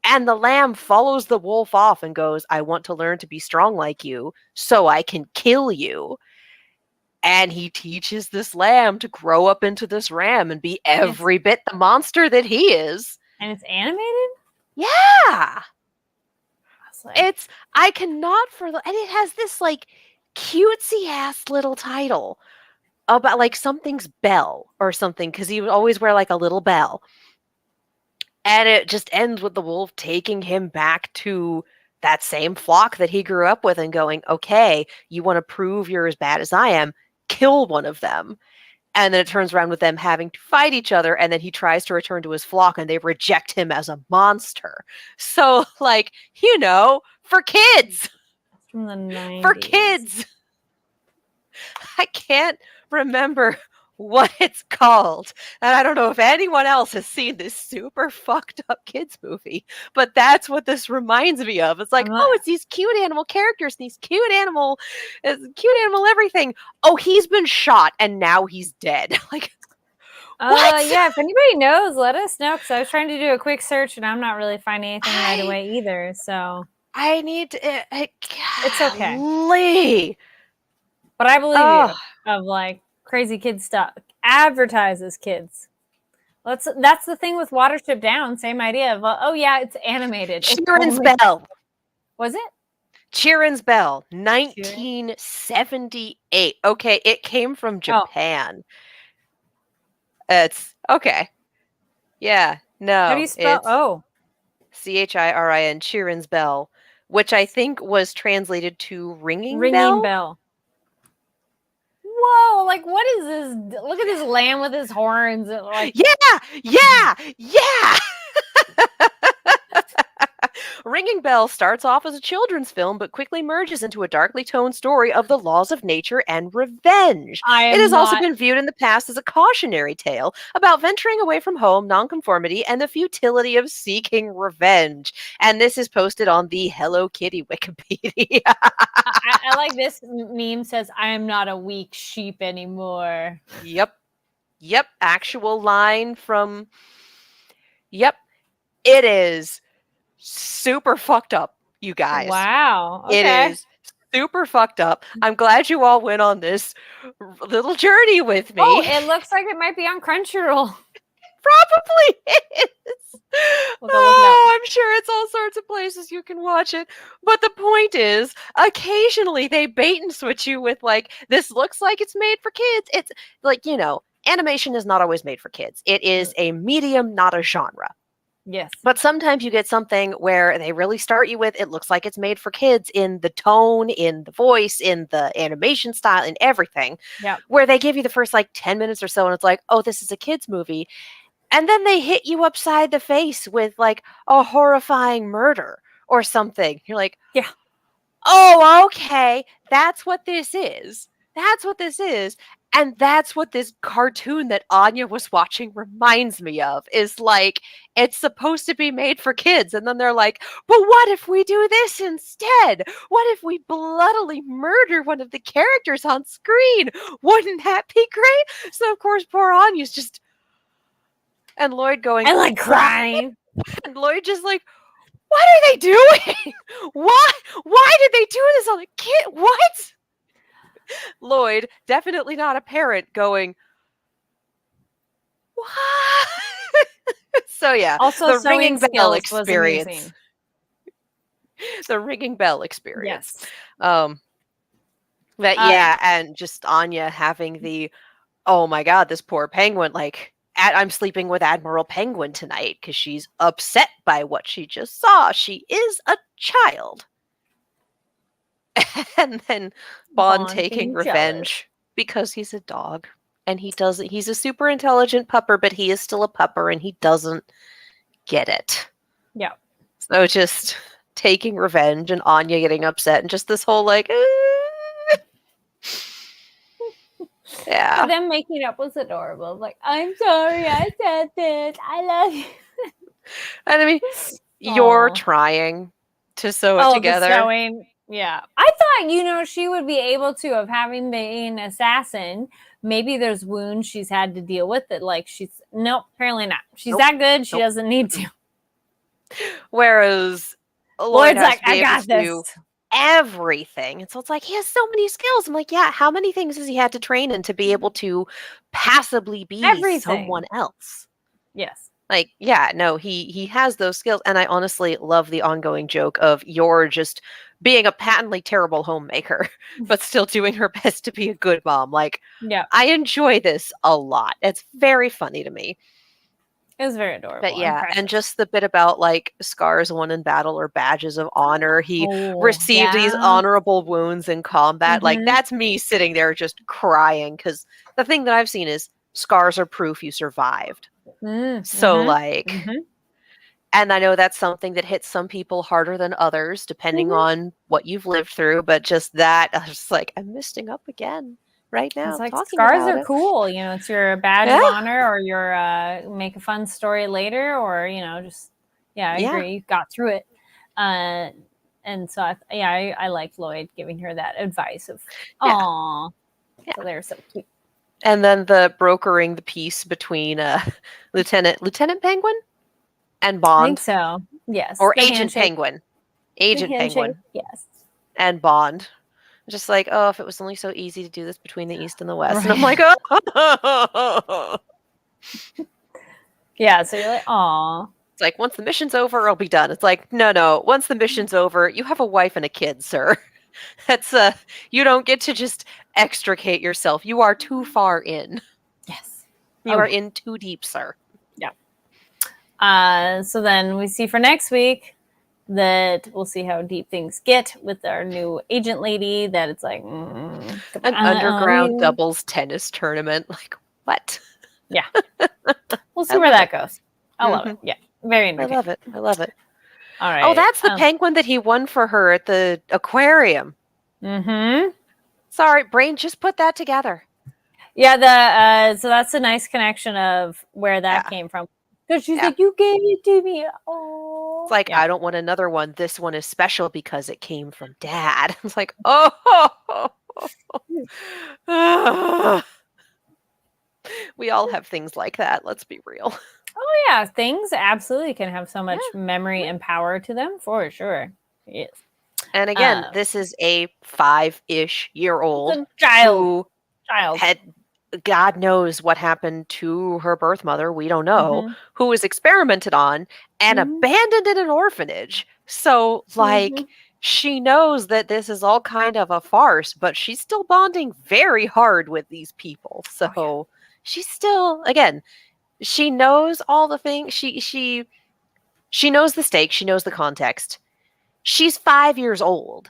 And the lamb follows the wolf off and goes, I want to learn to be strong like you so I can kill you. And he teaches this lamb to grow up into this ram and be every bit the monster that he is. And it's animated? Yeah. Seriously. I cannot and it has this like cutesy ass little title about like something's bell or something, because he would always wear like a little bell. And it just ends with the wolf taking him back to that same flock that he grew up with and going, okay, you want to prove you're as bad as I am, kill one of them. And then it turns around with them having to fight each other, and then he tries to return to his flock and they reject him as a monster. So, like, for kids. It's from the 90s. For kids. I can't remember what it's called. And I don't know if anyone else has seen this super fucked up kids movie, but that's what this reminds me of. It's like, it's these cute animal characters, these cute animal everything. Oh, he's been shot and now he's dead. Like, what? Yeah, if anybody knows, let us know, because I was trying to do a quick search and I'm not really finding anything right away either. So I need to. It's okay. Lee. But I believe you of like crazy kid stuff. Advertises kids. That's the thing with Watership Down. Same idea of it's animated. Sheeran's Bell. Was it? Sheeran's Bell, 1978. Okay, it came from Japan. It's okay. Yeah, no. How do you spell? Chirin, Sheeran's Bell, which I think was translated to ringing bell. Whoa, like what is this? Look at this lamb with his horns. Like yeah. Ringing Bell starts off as a children's film, but quickly merges into a darkly toned story of the laws of nature and revenge. It has also been viewed in the past as a cautionary tale about venturing away from home, nonconformity, and the futility of seeking revenge. And this is posted on the Hello Kitty Wikipedia. I like this meme says, "I am not a weak sheep anymore." Yep. Actual line from. Yep. It is super fucked up, you guys. Wow. Okay. It is super fucked up. I'm glad you all went on this little journey with me. Oh, it looks like it might be on Crunchyroll. Probably is. I'm sure it's all sorts of places you can watch it. But the point is, occasionally they bait and switch you with like, this looks like it's made for kids. It's like, animation is not always made for kids. It is a medium, not a genre. Yes. But sometimes you get something where they really start you with, it looks like it's made for kids in the tone, in the voice, in the animation style, in everything. Yeah. Where they give you the first like 10 minutes or so and it's like, oh, this is a kid's movie. And then they hit you upside the face with like a horrifying murder or something. You're like, yeah. Oh, okay. That's what this is. And that's what this cartoon that Anya was watching reminds me of, is like, it's supposed to be made for kids. And then they're like, but what if we do this instead? What if we bloodily murder one of the characters on screen? Wouldn't that be great? So, of course, poor Anya's just... And Lloyd going... I like crying. And Lloyd just like, what are they doing? Why did they do this on a kid? What? Lloyd, definitely not a parent, going, what? So yeah, also the ringing bell experience. The ringing bell experience. Yes. But yeah, and just Anya having the, oh my god, this poor penguin, like, I'm sleeping with Admiral Penguin tonight because she's upset by what she just saw. She is a child. And then Bond taking revenge because he's a dog and he's a super intelligent pupper, but he is still a pupper and he doesn't get it. Yeah. So just taking revenge and Anya getting upset and just this whole like, yeah. But them making up was adorable. Like, I'm sorry I said this. I love you. And I mean, you're trying to sew it together. The sewing. Yeah. I thought, she would be able to, of having been an assassin, maybe there's wounds she's had to deal with that, like, nope, apparently not. She's that good, she doesn't need to. Whereas Lloyd's like, I got this. Everything. And so it's like, he has so many skills. I'm like, yeah, how many things has he had to train in to be able to passably be someone else? Yes. Like, yeah, no, he has those skills, and I honestly love the ongoing joke of you're just being a patently terrible homemaker, but still doing her best to be a good mom. Like, Yeah, I enjoy this a lot. It's very funny to me. it was very But adorable and yeah, and precious. just the bit about like scars won in battle or badges of honor. He Oh, received these yeah. honorable wounds in combat. Like, Mm-hmm. that's me sitting there just crying because the thing that I've seen is scars are proof you survived. So, Mm-hmm. like, Mm-hmm. and I know that's something that hits some people harder than others, depending Mm-hmm. on what you've lived through. But just that, I was just like, I'm misting up again right It's now, like talking scars about are it. cool. It's your badge Yeah, of honor, or your make a fun story later, or just yeah. I yeah, agree. You got through it, uh, and so I like Lloyd giving her that advice of, yeah, "Aw." yeah. So they're so cute. And then the brokering the peace between Lieutenant Penguin and I think Bond, so. Yes, or the handshake. The Agent handshake. Penguin Yes. and Bond. Just like, oh, if it was only so easy to do this between the East and the West. And I'm Right. like, oh. Yeah. So you're like, "Aw." It's like, once the mission's over, I'll be done. It's like, no. Once the mission's over, you have a wife and a kid, sir. That's you don't get to just extricate yourself. You are too far in. Yes. You Oh are yeah. in too deep, sir. Yeah. So then we see for next week that we'll see how deep things get with our new agent lady. That it's like An underground doubles tennis tournament. Like, what? yeah, we'll I see where love it. that goes. I love it. Yeah, very I entertaining. love it. I love it. All Oh, right. that's the penguin that he won for her at the aquarium. Mm-hmm. Sorry, brain, just put that together. Yeah, so that's a nice connection of where that Yeah. came from. Because she's Yeah. like, you gave it to me. Oh, It's like, yeah. I don't want another one. This one is special because it came from dad. It's like, oh. We all have things like that. Let's be real. Oh yeah, things absolutely can have so much Yeah. memory and power to them for sure. Yes. And again, this is a 5-ish year old The child. who Child. had, God knows what happened to her birth mother, we don't know, Mm-hmm. who was experimented on and Mm-hmm. abandoned in an orphanage. So, like, she knows that this is all kind of a farce, but she's still bonding very hard with these people. So, she's still, again, she knows all the things. She knows the stakes, she knows the context. She's 5 years old,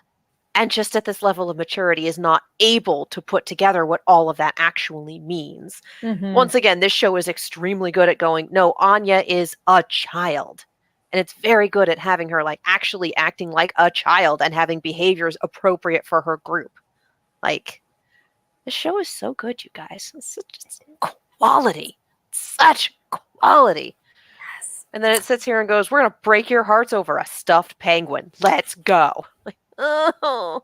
and just at this level of maturity is not able to put together what all of that actually means. Mm-hmm. Once again, this show is extremely good at going, no, Anya is a child. And it's very good at having her like actually acting like a child and having behaviors appropriate for her group. Like, this show is so good, you guys. It's such quality. Such quality. Yes. And then it sits here and goes, we're going to break your hearts over a stuffed penguin. Let's go. Like, oh.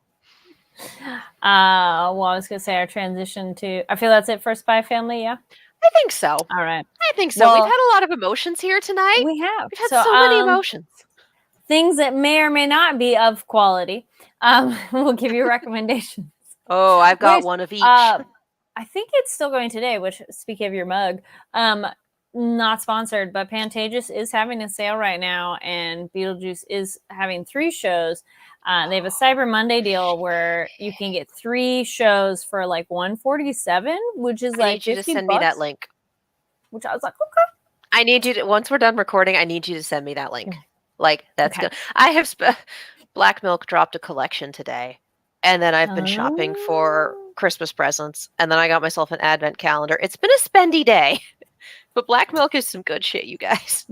Well, I was gonna say our transition to. I feel that's it for Spy Family. Yeah. I think so. All right. I think so. Well, We've had a lot of emotions here tonight. We have. We've had so many emotions. Things that may or may not be of quality. We'll give you recommendations. Oh, I've got one of each. I think it's still going today. Which, speaking of your mug, not sponsored, but Pantages is having a sale right now, and Beetlejuice is having 3 shows. They have a Cyber Monday deal where you can get 3 shows for like $147, which is I like need you to $50. send me that link. Which I was like, okay. I need you to, once we're done recording, I need you to send me that link. Like, that's good. I have, Black Milk dropped a collection today, and then I've been shopping for Christmas presents, and then I got myself an advent calendar. It's been a spendy day, but Black Milk is some good shit, you guys.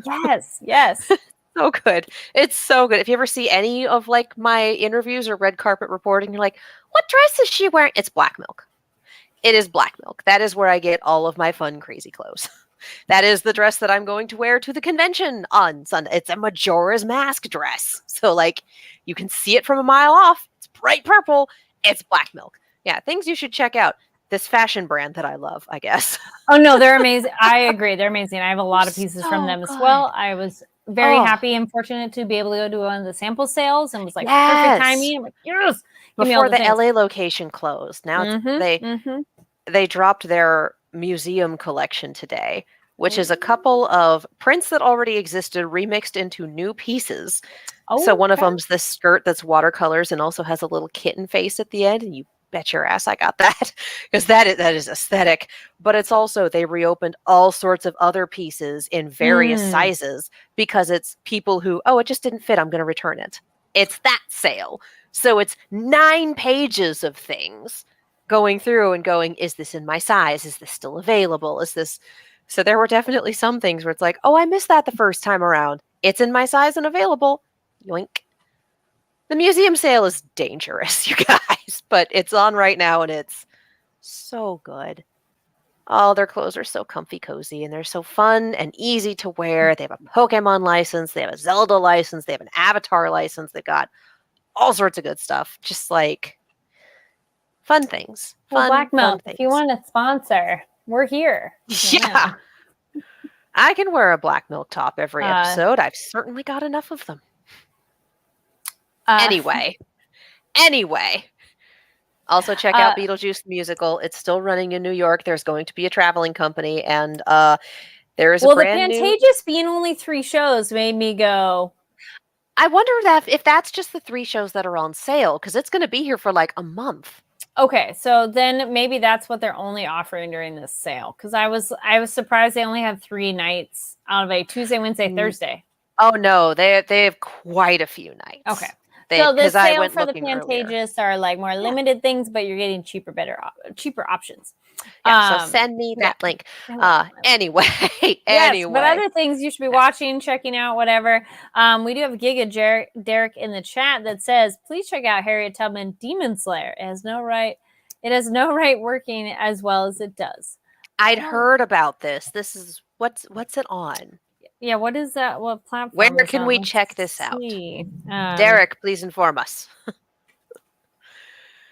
Yes. So good. It's so good. If you ever see any of like my interviews or red carpet reporting, you're like, what dress is she wearing? It's Black Milk. It is Black Milk. That is where I get all of my fun, crazy clothes. That is the dress that I'm going to wear to the convention on Sunday. It's a Majora's Mask dress. So like you can see it from a mile off. It's bright purple. It's Black Milk. Yeah, things you should check out. This fashion brand that I love, I guess. Oh no, they're amazing. I agree. They're amazing. I have a lot of pieces from them as well. I was very happy and fortunate to be able to go to one of the sample sales and was like perfect timing. I'm like, yes. Before the LA location closed. Now they dropped their museum collection today, which is a couple of prints that already existed remixed into new pieces. So one of Okay. them's this skirt that's watercolors and also has a little kitten face at the end, and you bet your ass I got that because that is aesthetic. But it's also they reopened all sorts of other pieces in various sizes because it's people who, oh, it just didn't fit, I'm going to return it. It's that sale. So it's 9 pages of things going through and going, is this in my size? Is this still available? Is this? So there were definitely some things where it's like, oh, I missed that the first time around. It's in my size and available. Yoink. The museum sale is dangerous, you guys, but it's on right now and it's so good. All their clothes are so comfy cozy and they're so fun and easy to wear. They have a Pokemon license, they have a Zelda license, they have an Avatar license, they've got all sorts of good stuff. Just like fun things. Well, Black Milk, things. if you want to sponsor, we're here. Yeah. I can wear a Black Milk top every episode. I've certainly got enough of them. Anyway. Also check out Beetlejuice the musical. It's still running in New York. There's going to be a traveling company, and there is a brand new. Well, the Pantages being only 3 shows made me go. I wonder if that's just the 3 shows that are on sale, because it's going to be here for like a month. Okay, so then maybe that's what they're only offering during this sale. Because I was surprised they only have 3 nights out of a Tuesday, Wednesday, Thursday. Oh no, they have quite a few nights. Okay. So the sale for the Pantages earlier. are like more limited things, but you're getting cheaper options. Yeah, so send me that link. Anyway. Yes, but other things you should be watching, checking out, whatever. We do have Giga Derek in the chat that says, please check out Harriet Tubman Demon Slayer. It has no right working as well as it does. I'd heard about this. This is what's it on? Yeah, what is that? What platform? Where can we check this out? Derek, please inform us.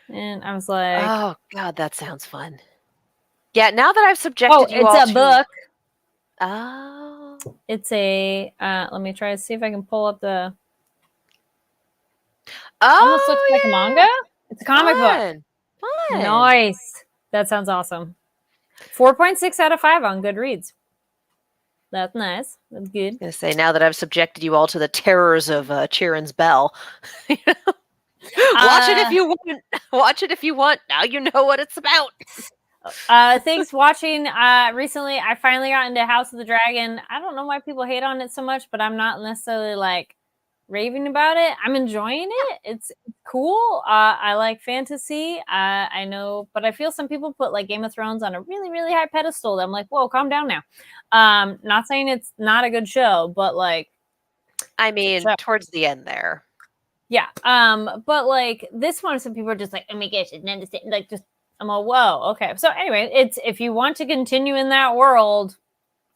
And I was like, oh God, that sounds fun. Yeah, now that I've subjected you all to... it's a book. Oh. It's a, let me try to see if I can pull up the... Oh, almost looks like a manga. It's a comic book. Fun. Nice. That sounds awesome. 4.6 out of 5 on Goodreads. That's nice. That's good. I was gonna say, now that I've subjected you all to the terrors of Chirin's Bell, watch it if you want. Watch it if you want. Now you know what it's about. Thanks for watching. Recently, I finally got into House of the Dragon. I don't know why people hate on it so much, but I'm not necessarily like raving about it. I'm enjoying it. It's cool. I like fantasy. I know, but I feel some people put like Game of Thrones on a really, really high pedestal. I'm like, whoa, calm down now. Not saying it's not a good show, but like, I mean, towards the end there. Yeah. But like this one, some people are just like, oh my gosh, it's understand. Like just, I'm like, whoa, okay. So anyway, it's if you want to continue in that world,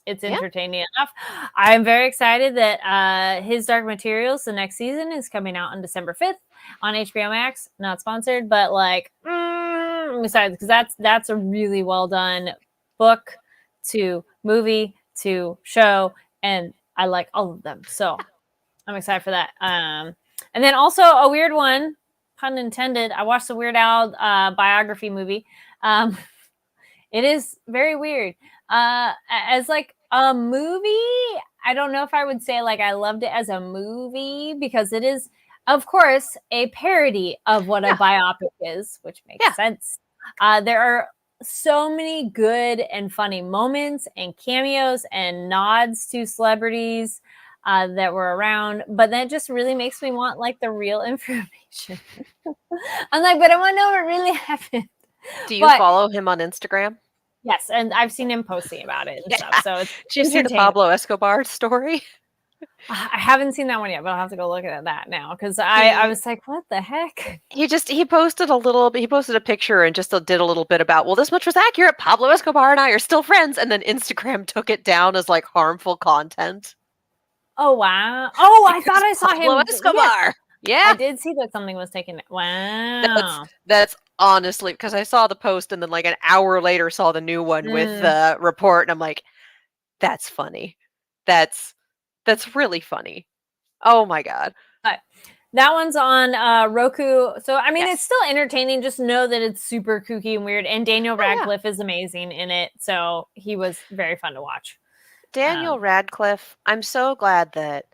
it's entertaining enough. I'm very excited that His Dark Materials, the next season, is coming out on December 5th on HBO Max. Not sponsored, but like, I'm excited because that's a really well done book to movie to show, and I like all of them. So I'm excited for that. And then also a weird one, pun intended. I watched the Weird Al biography movie. It is very weird. As like a movie, I don't know if I would say like I loved it as a movie because it is, of course, a parody of what a biopic is, which makes sense. There are so many good and funny moments and cameos and nods to celebrities that were around, but that just really makes me want like the real information. I'm like, but I want to know what really happened. Do you follow him on Instagram? Yes, and I've seen him posting about it and stuff. So it's did you see the Pablo Escobar story? I haven't seen that one yet, but I'll have to go look at that now because I was like, what the heck? He posted a picture and just did a little bit about, well, this much was accurate. Pablo Escobar and I are still friends, and then Instagram took it down as like harmful content. Oh wow! Oh, I thought I saw Pablo him. Escobar. Yeah, I did see that something was taken. Wow, that's honestly because I saw the post and then like an hour later saw the new one with the report, and I'm like, that's funny. That's really funny. Oh my god. That one's on Roku. So I mean, it's still entertaining. Just know that it's super kooky and weird. And Daniel Radcliffe is amazing in it, so he was very fun to watch. Daniel Radcliffe, I'm so glad that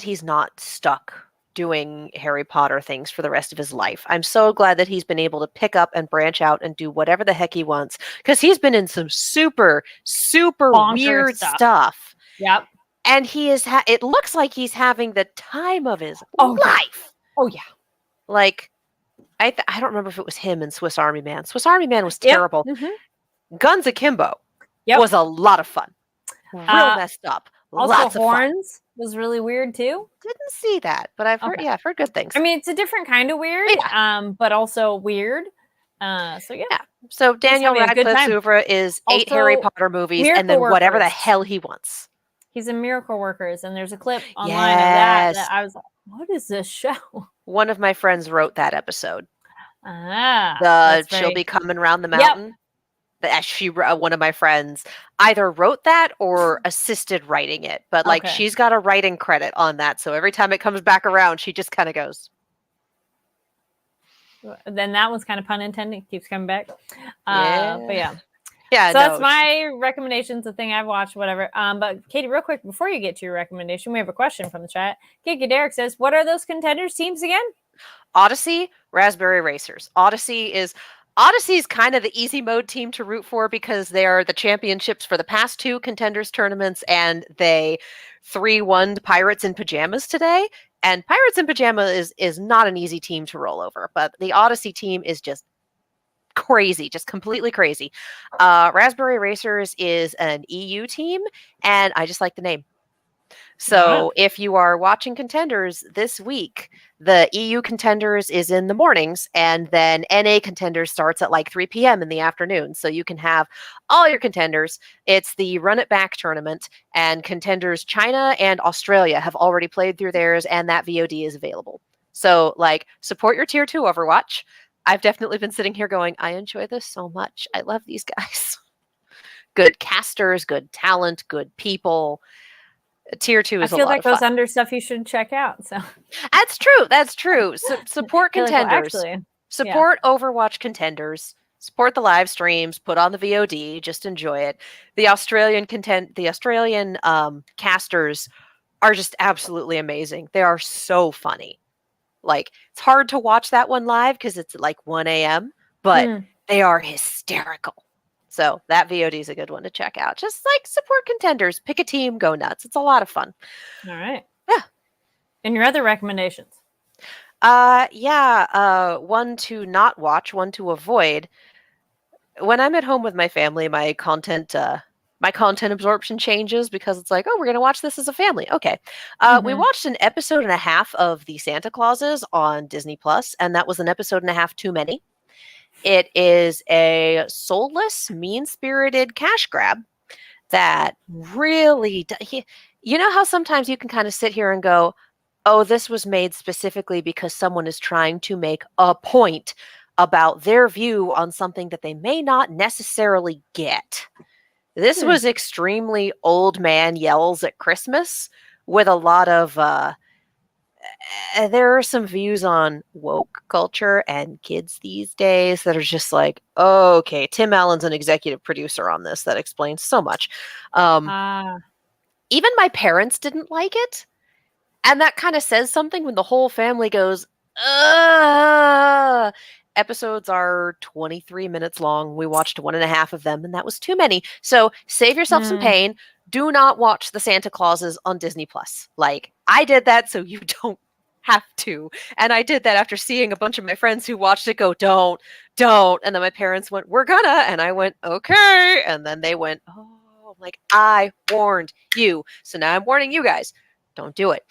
he's not stuck doing Harry Potter things for the rest of his life. I'm so glad that he's been able to pick up and branch out and do whatever the heck he wants, because he's been in some super, super Bonkers weird stuff. Yep. And he is, it looks like he's having the time of his life. Yeah. Oh, yeah. Like, I don't remember if it was him in Swiss Army Man. Swiss Army Man was terrible. Yep. Mm-hmm. Guns Akimbo was a lot of fun. Real messed up. Also, Lots of Horns was really weird too. Didn't see that, but I've heard, I've heard good things. I mean, it's a different kind of weird, but also weird. So yeah. So Daniel Radcliffe's oeuvre is 8 Harry Potter movies and then whatever the hell he wants. He's in Miracle Workers, and there's a clip online of that I was like, what is this show? One of my friends wrote that episode. She'll be coming around the mountain. Yep. One of my friends either wrote that or assisted writing it, but like she's got a writing credit on that. So every time it comes back around, she just kind of goes. Then that one's kind of pun intended. Keeps coming back. But yeah. Yeah. So that's my recommendations, the thing I've watched, whatever. But Katie, real quick, before you get to your recommendation, we have a question from the chat. Kiki Derek says, what are those contenders teams again? Odyssey, Raspberry Racers. Odyssey is kind of the easy mode team to root for because they are the championships for the past 2 contenders tournaments, and they 3-1'd Pirates in Pajamas today. And Pirates in Pajamas is not an easy team to roll over, but the Odyssey team is just crazy, just completely crazy. Raspberry Racers is an EU team, and I just like the name. So if you are watching Contenders this week, the EU Contenders is in the mornings, and then NA Contenders starts at like 3 p.m. in the afternoon. So you can have all your Contenders. It's the Run It Back tournament, and Contenders China and Australia have already played through theirs, and that VOD is available. So like, support your tier 2 Overwatch. I've definitely been sitting here going, I enjoy this so much. I love these guys. Good casters, good talent, good people. Tier 2 is a lot of fun. I feel like goes under stuff you should check out. So that's true. Support Contenders. Support Overwatch Contenders. Support the live streams. Put on the VOD. Just enjoy it. The Australian casters are just absolutely amazing. They are so funny. Like, it's hard to watch that one live because it's like 1 a.m., but they are hysterical. So that VOD is a good one to check out. Just like support Contenders, pick a team, go nuts. It's a lot of fun. All right. Yeah. And your other recommendations? One to not watch, one to avoid. When I'm at home with my family, my content absorption changes because it's like, oh, we're going to watch this as a family. Okay. We watched an episode and a half of The Santa Clauses on Disney Plus, and that was an episode and a half too many. It is a soulless, mean-spirited cash grab that really... You know how sometimes you can kind of sit here and go, oh, this was made specifically because someone is trying to make a point about their view on something that they may not necessarily get. This was extremely old man yells at Christmas with a lot of... there are some views on woke culture and kids these days that are just like, oh, okay, Tim Allen's an executive producer on this. That explains so much. Even my parents didn't like it. And that kind of says something when the whole family goes, ugh. Episodes are 23 minutes long. We watched 1.5 of them, and that was too many. So save yourself some pain. Do not watch The Santa Clauses on Disney Plus. Like, I did that so you don't have to. And I did that after seeing a bunch of my friends who watched it go, don't. And then my parents went, we're gonna. And I went, okay. And then they went, oh, like, I warned you. So now I'm warning you guys. Don't do it.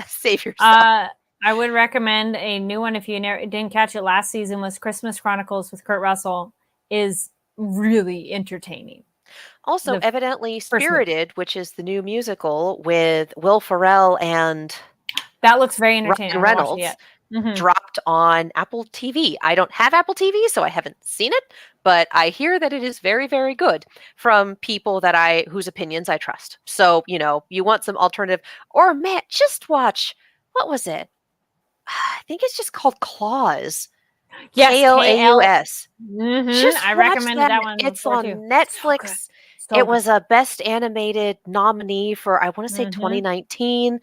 Save yourself. I would recommend a new one if you didn't catch it last season, was Christmas Chronicles with Kurt Russell. Is really entertaining. Also, evidently Spirited, which is the new musical with Will Ferrell and that looks very entertaining. Ryan Reynolds, dropped on Apple TV. I don't have Apple TV, so I haven't seen it, but I hear that it is very, very good from people that whose opinions I trust. So, you want some alternative, or Matt, just watch, what was it? I think it's just called Klaus. Yes, Klaus. I recommended that one. It's on Netflix. It was a Best Animated nominee for, I want to say 2019.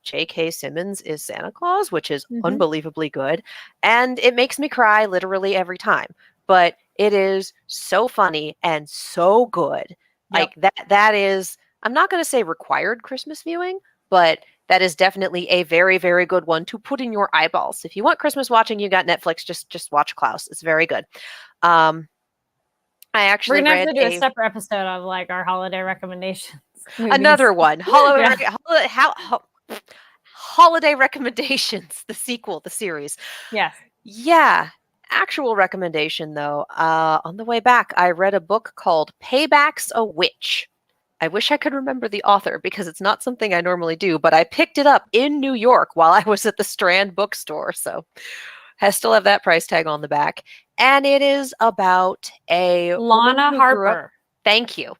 J.K. Simmons is Santa Claus, which is unbelievably good. And it makes me cry literally every time. But it is so funny and so good. Like that is, I'm not going to say required Christmas viewing, but that is definitely a very, very good one to put in your eyeballs. If you want Christmas watching, you got Netflix, just watch Klaus. It's very good. We're gonna have to do a separate episode of like our holiday recommendations. Another one. Holiday recommendations, the sequel, the series. Yes. Yeah. Actual recommendation though. On the way back, I read a book called Payback's a Witch. I wish I could remember the author because it's not something I normally do, but I picked it up in New York while I was at the Strand bookstore. So I still have that price tag on the back. And it is about a Lana Harper. Thank you.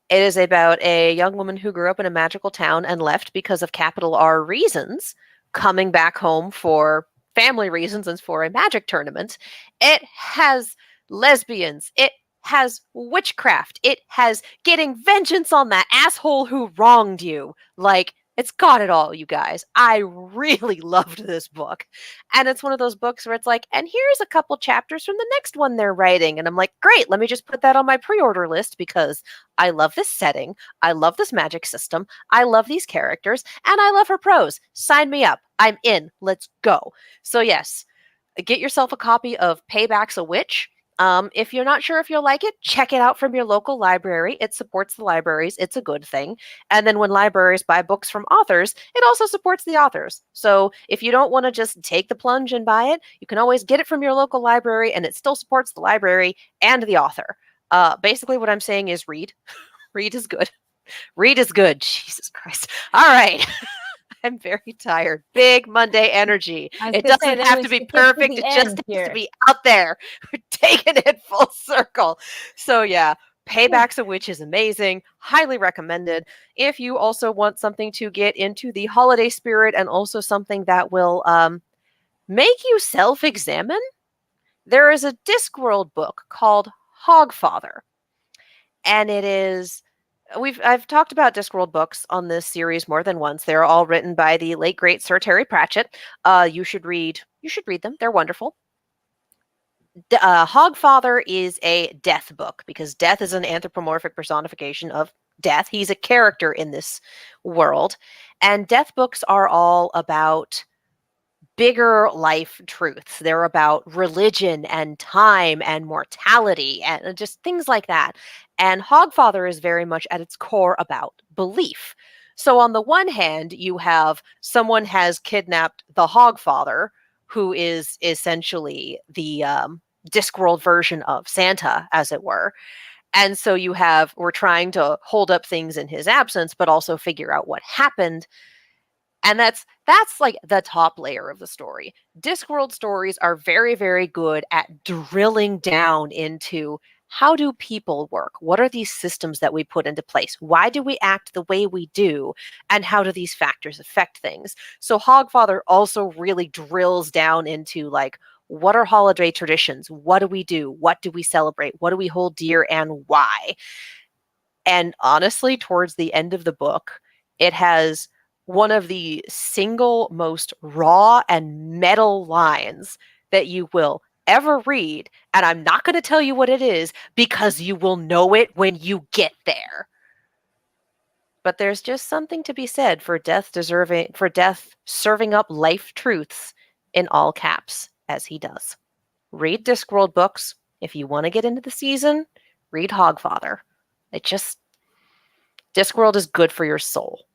It is about a young woman who grew up in a magical town and left because of capital R reasons, coming back home for family reasons and for a magic tournament. It has lesbians. It has witchcraft. It has getting vengeance on that asshole who wronged you. Like, it's got it all, you guys. I really loved this book. And it's one of those books where it's like, and here's a couple chapters from the next one they're writing. And I'm like, great, let me just put that on my pre-order list because I love this setting. I love this magic system. I love these characters. And I love her prose. Sign me up. I'm in. Let's go. So yes, get yourself a copy of Payback's a Witch. If you're not sure if you'll like it, check it out from your local library. It supports the libraries. It's a good thing. And then when libraries buy books from authors, it also supports the authors. So if you don't want to just take the plunge and buy it, you can always get it from your local library and it still supports the library and the author. Basically what I'm saying is read. Read is good. Read is good. Jesus Christ. All right. I'm very tired. Big Monday energy. It doesn't have to be perfect. It just has to be out there. We're taking it full circle. So yeah, Payback's a Witch is amazing. Highly recommended. If you also want something to get into the holiday spirit and also something that will make you self-examine, there is a Discworld book called Hogfather. And it is... I've talked about Discworld books on this series more than once. They're all written by the late great Sir Terry Pratchett. You should read them. They're wonderful. Hogfather is a death book because death is an anthropomorphic personification of death. He's a character in this world. And death books are all about bigger life truths. They're about religion and time and mortality and just things like that. And Hogfather is very much at its core about belief. So on the one hand, you have someone has kidnapped the Hogfather, who is essentially the Discworld version of Santa, as it were. And so we're trying to hold up things in his absence, but also figure out what happened. And that's like the top layer of the story. Discworld stories are very, very good at drilling down into how do people work? What are these systems that we put into place? Why do we act the way we do? And how do these factors affect things? So Hogfather also really drills down into like, what are holiday traditions? What do we do? What do we celebrate? What do we hold dear and why? And honestly, towards the end of the book, it has one of the single most raw and metal lines that you will ever read. And I'm not going to tell you what it is because you will know it when you get there. But there's just something to be said for death serving up life truths in all caps as he does. Read Discworld books. If you want to get into the season, read Hogfather. Discworld is good for your soul.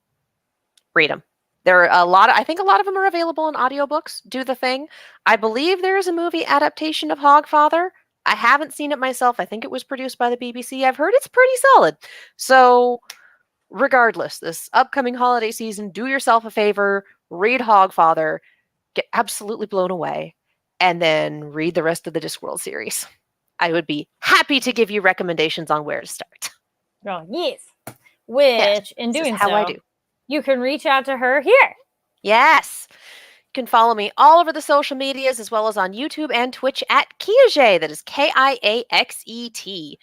Read them. There are I think a lot of them are available in audiobooks. Do the thing. I believe there is a movie adaptation of Hogfather. I haven't seen it myself. I think it was produced by the BBC. I've heard it's pretty solid. So regardless, this upcoming holiday season, do yourself a favor, read Hogfather, get absolutely blown away, and then read the rest of the Discworld series. I would be happy to give you recommendations on where to start. Oh, yes. Which, in doing so, I do. You can reach out to her here. Yes. can follow me all over the social medias as well as on YouTube and Twitch at Kiaxet. That is Kiaxet.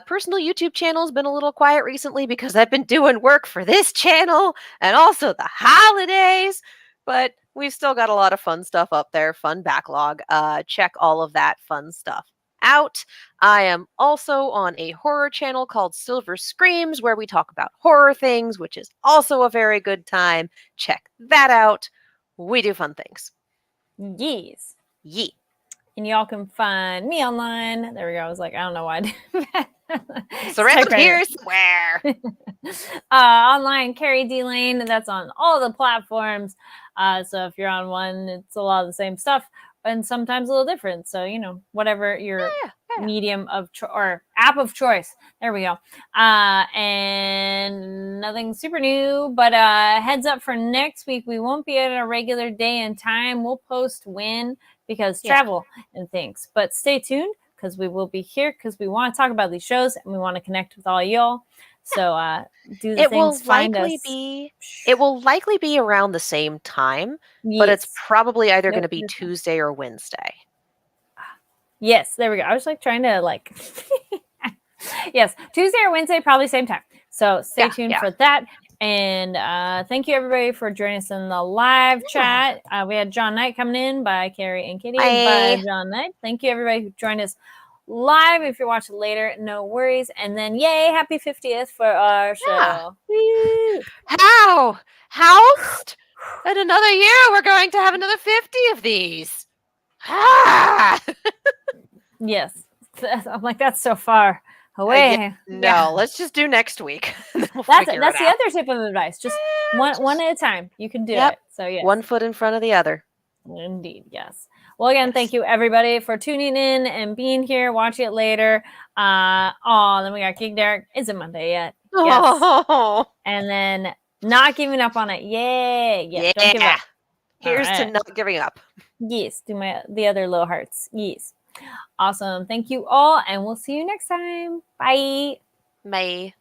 Personal YouTube channel has been a little quiet recently because I've been doing work for this channel and also the holidays, but we've still got a lot of fun stuff up there, fun backlog. Check all of that fun stuff out. I am also on a horror channel called Silver Screams where we talk about horror things, which is also a very good time. Check that out. We do fun things. Yes. Yee. And y'all can find me online. There we go. I was like, I don't know why I did that. It's around here somewhere. Online, Carrie D Lane. That's on all the platforms. So if you're on one, it's a lot of the same stuff and sometimes a little different. So, you know, whatever your medium of or app of choice. There we go. And nothing super new, but heads up for next week. We won't be at a regular day and time. We'll post when because travel and things. But stay tuned because we will be here because we want to talk about these shows and we want to connect with all y'all. So do the things. Find us. It will likely be around the same time, but it's probably either going to be Tuesday or Wednesday. Yes, there we go. I was like trying to like, yes, Tuesday or Wednesday, probably same time. So stay tuned for that. And thank you everybody for joining us in the live chat. We had John Knight coming in by Carrie and Kitty. By John Knight. Thank you everybody who joined us live. If you're watching later, no worries. And then yay, happy 50th for our show. How? In another year, we're going to have another 50 of these. Yes. I'm like, that's so far away. Let's just do next week. That's the other tip of advice. Just one at a time. You can do it. So yeah. 1 foot in front of the other. Indeed, yes. Well, again, thank you everybody for tuning in and being here. Watch it later. Then we got King Derek. Is it Monday yet? Yes. And then not giving up on it. Yay. Yeah. Don't give up. Here's to not giving up. Yes. Do the other little hearts. Yes. Awesome. Thank you all, and we'll see you next time. Bye. Bye.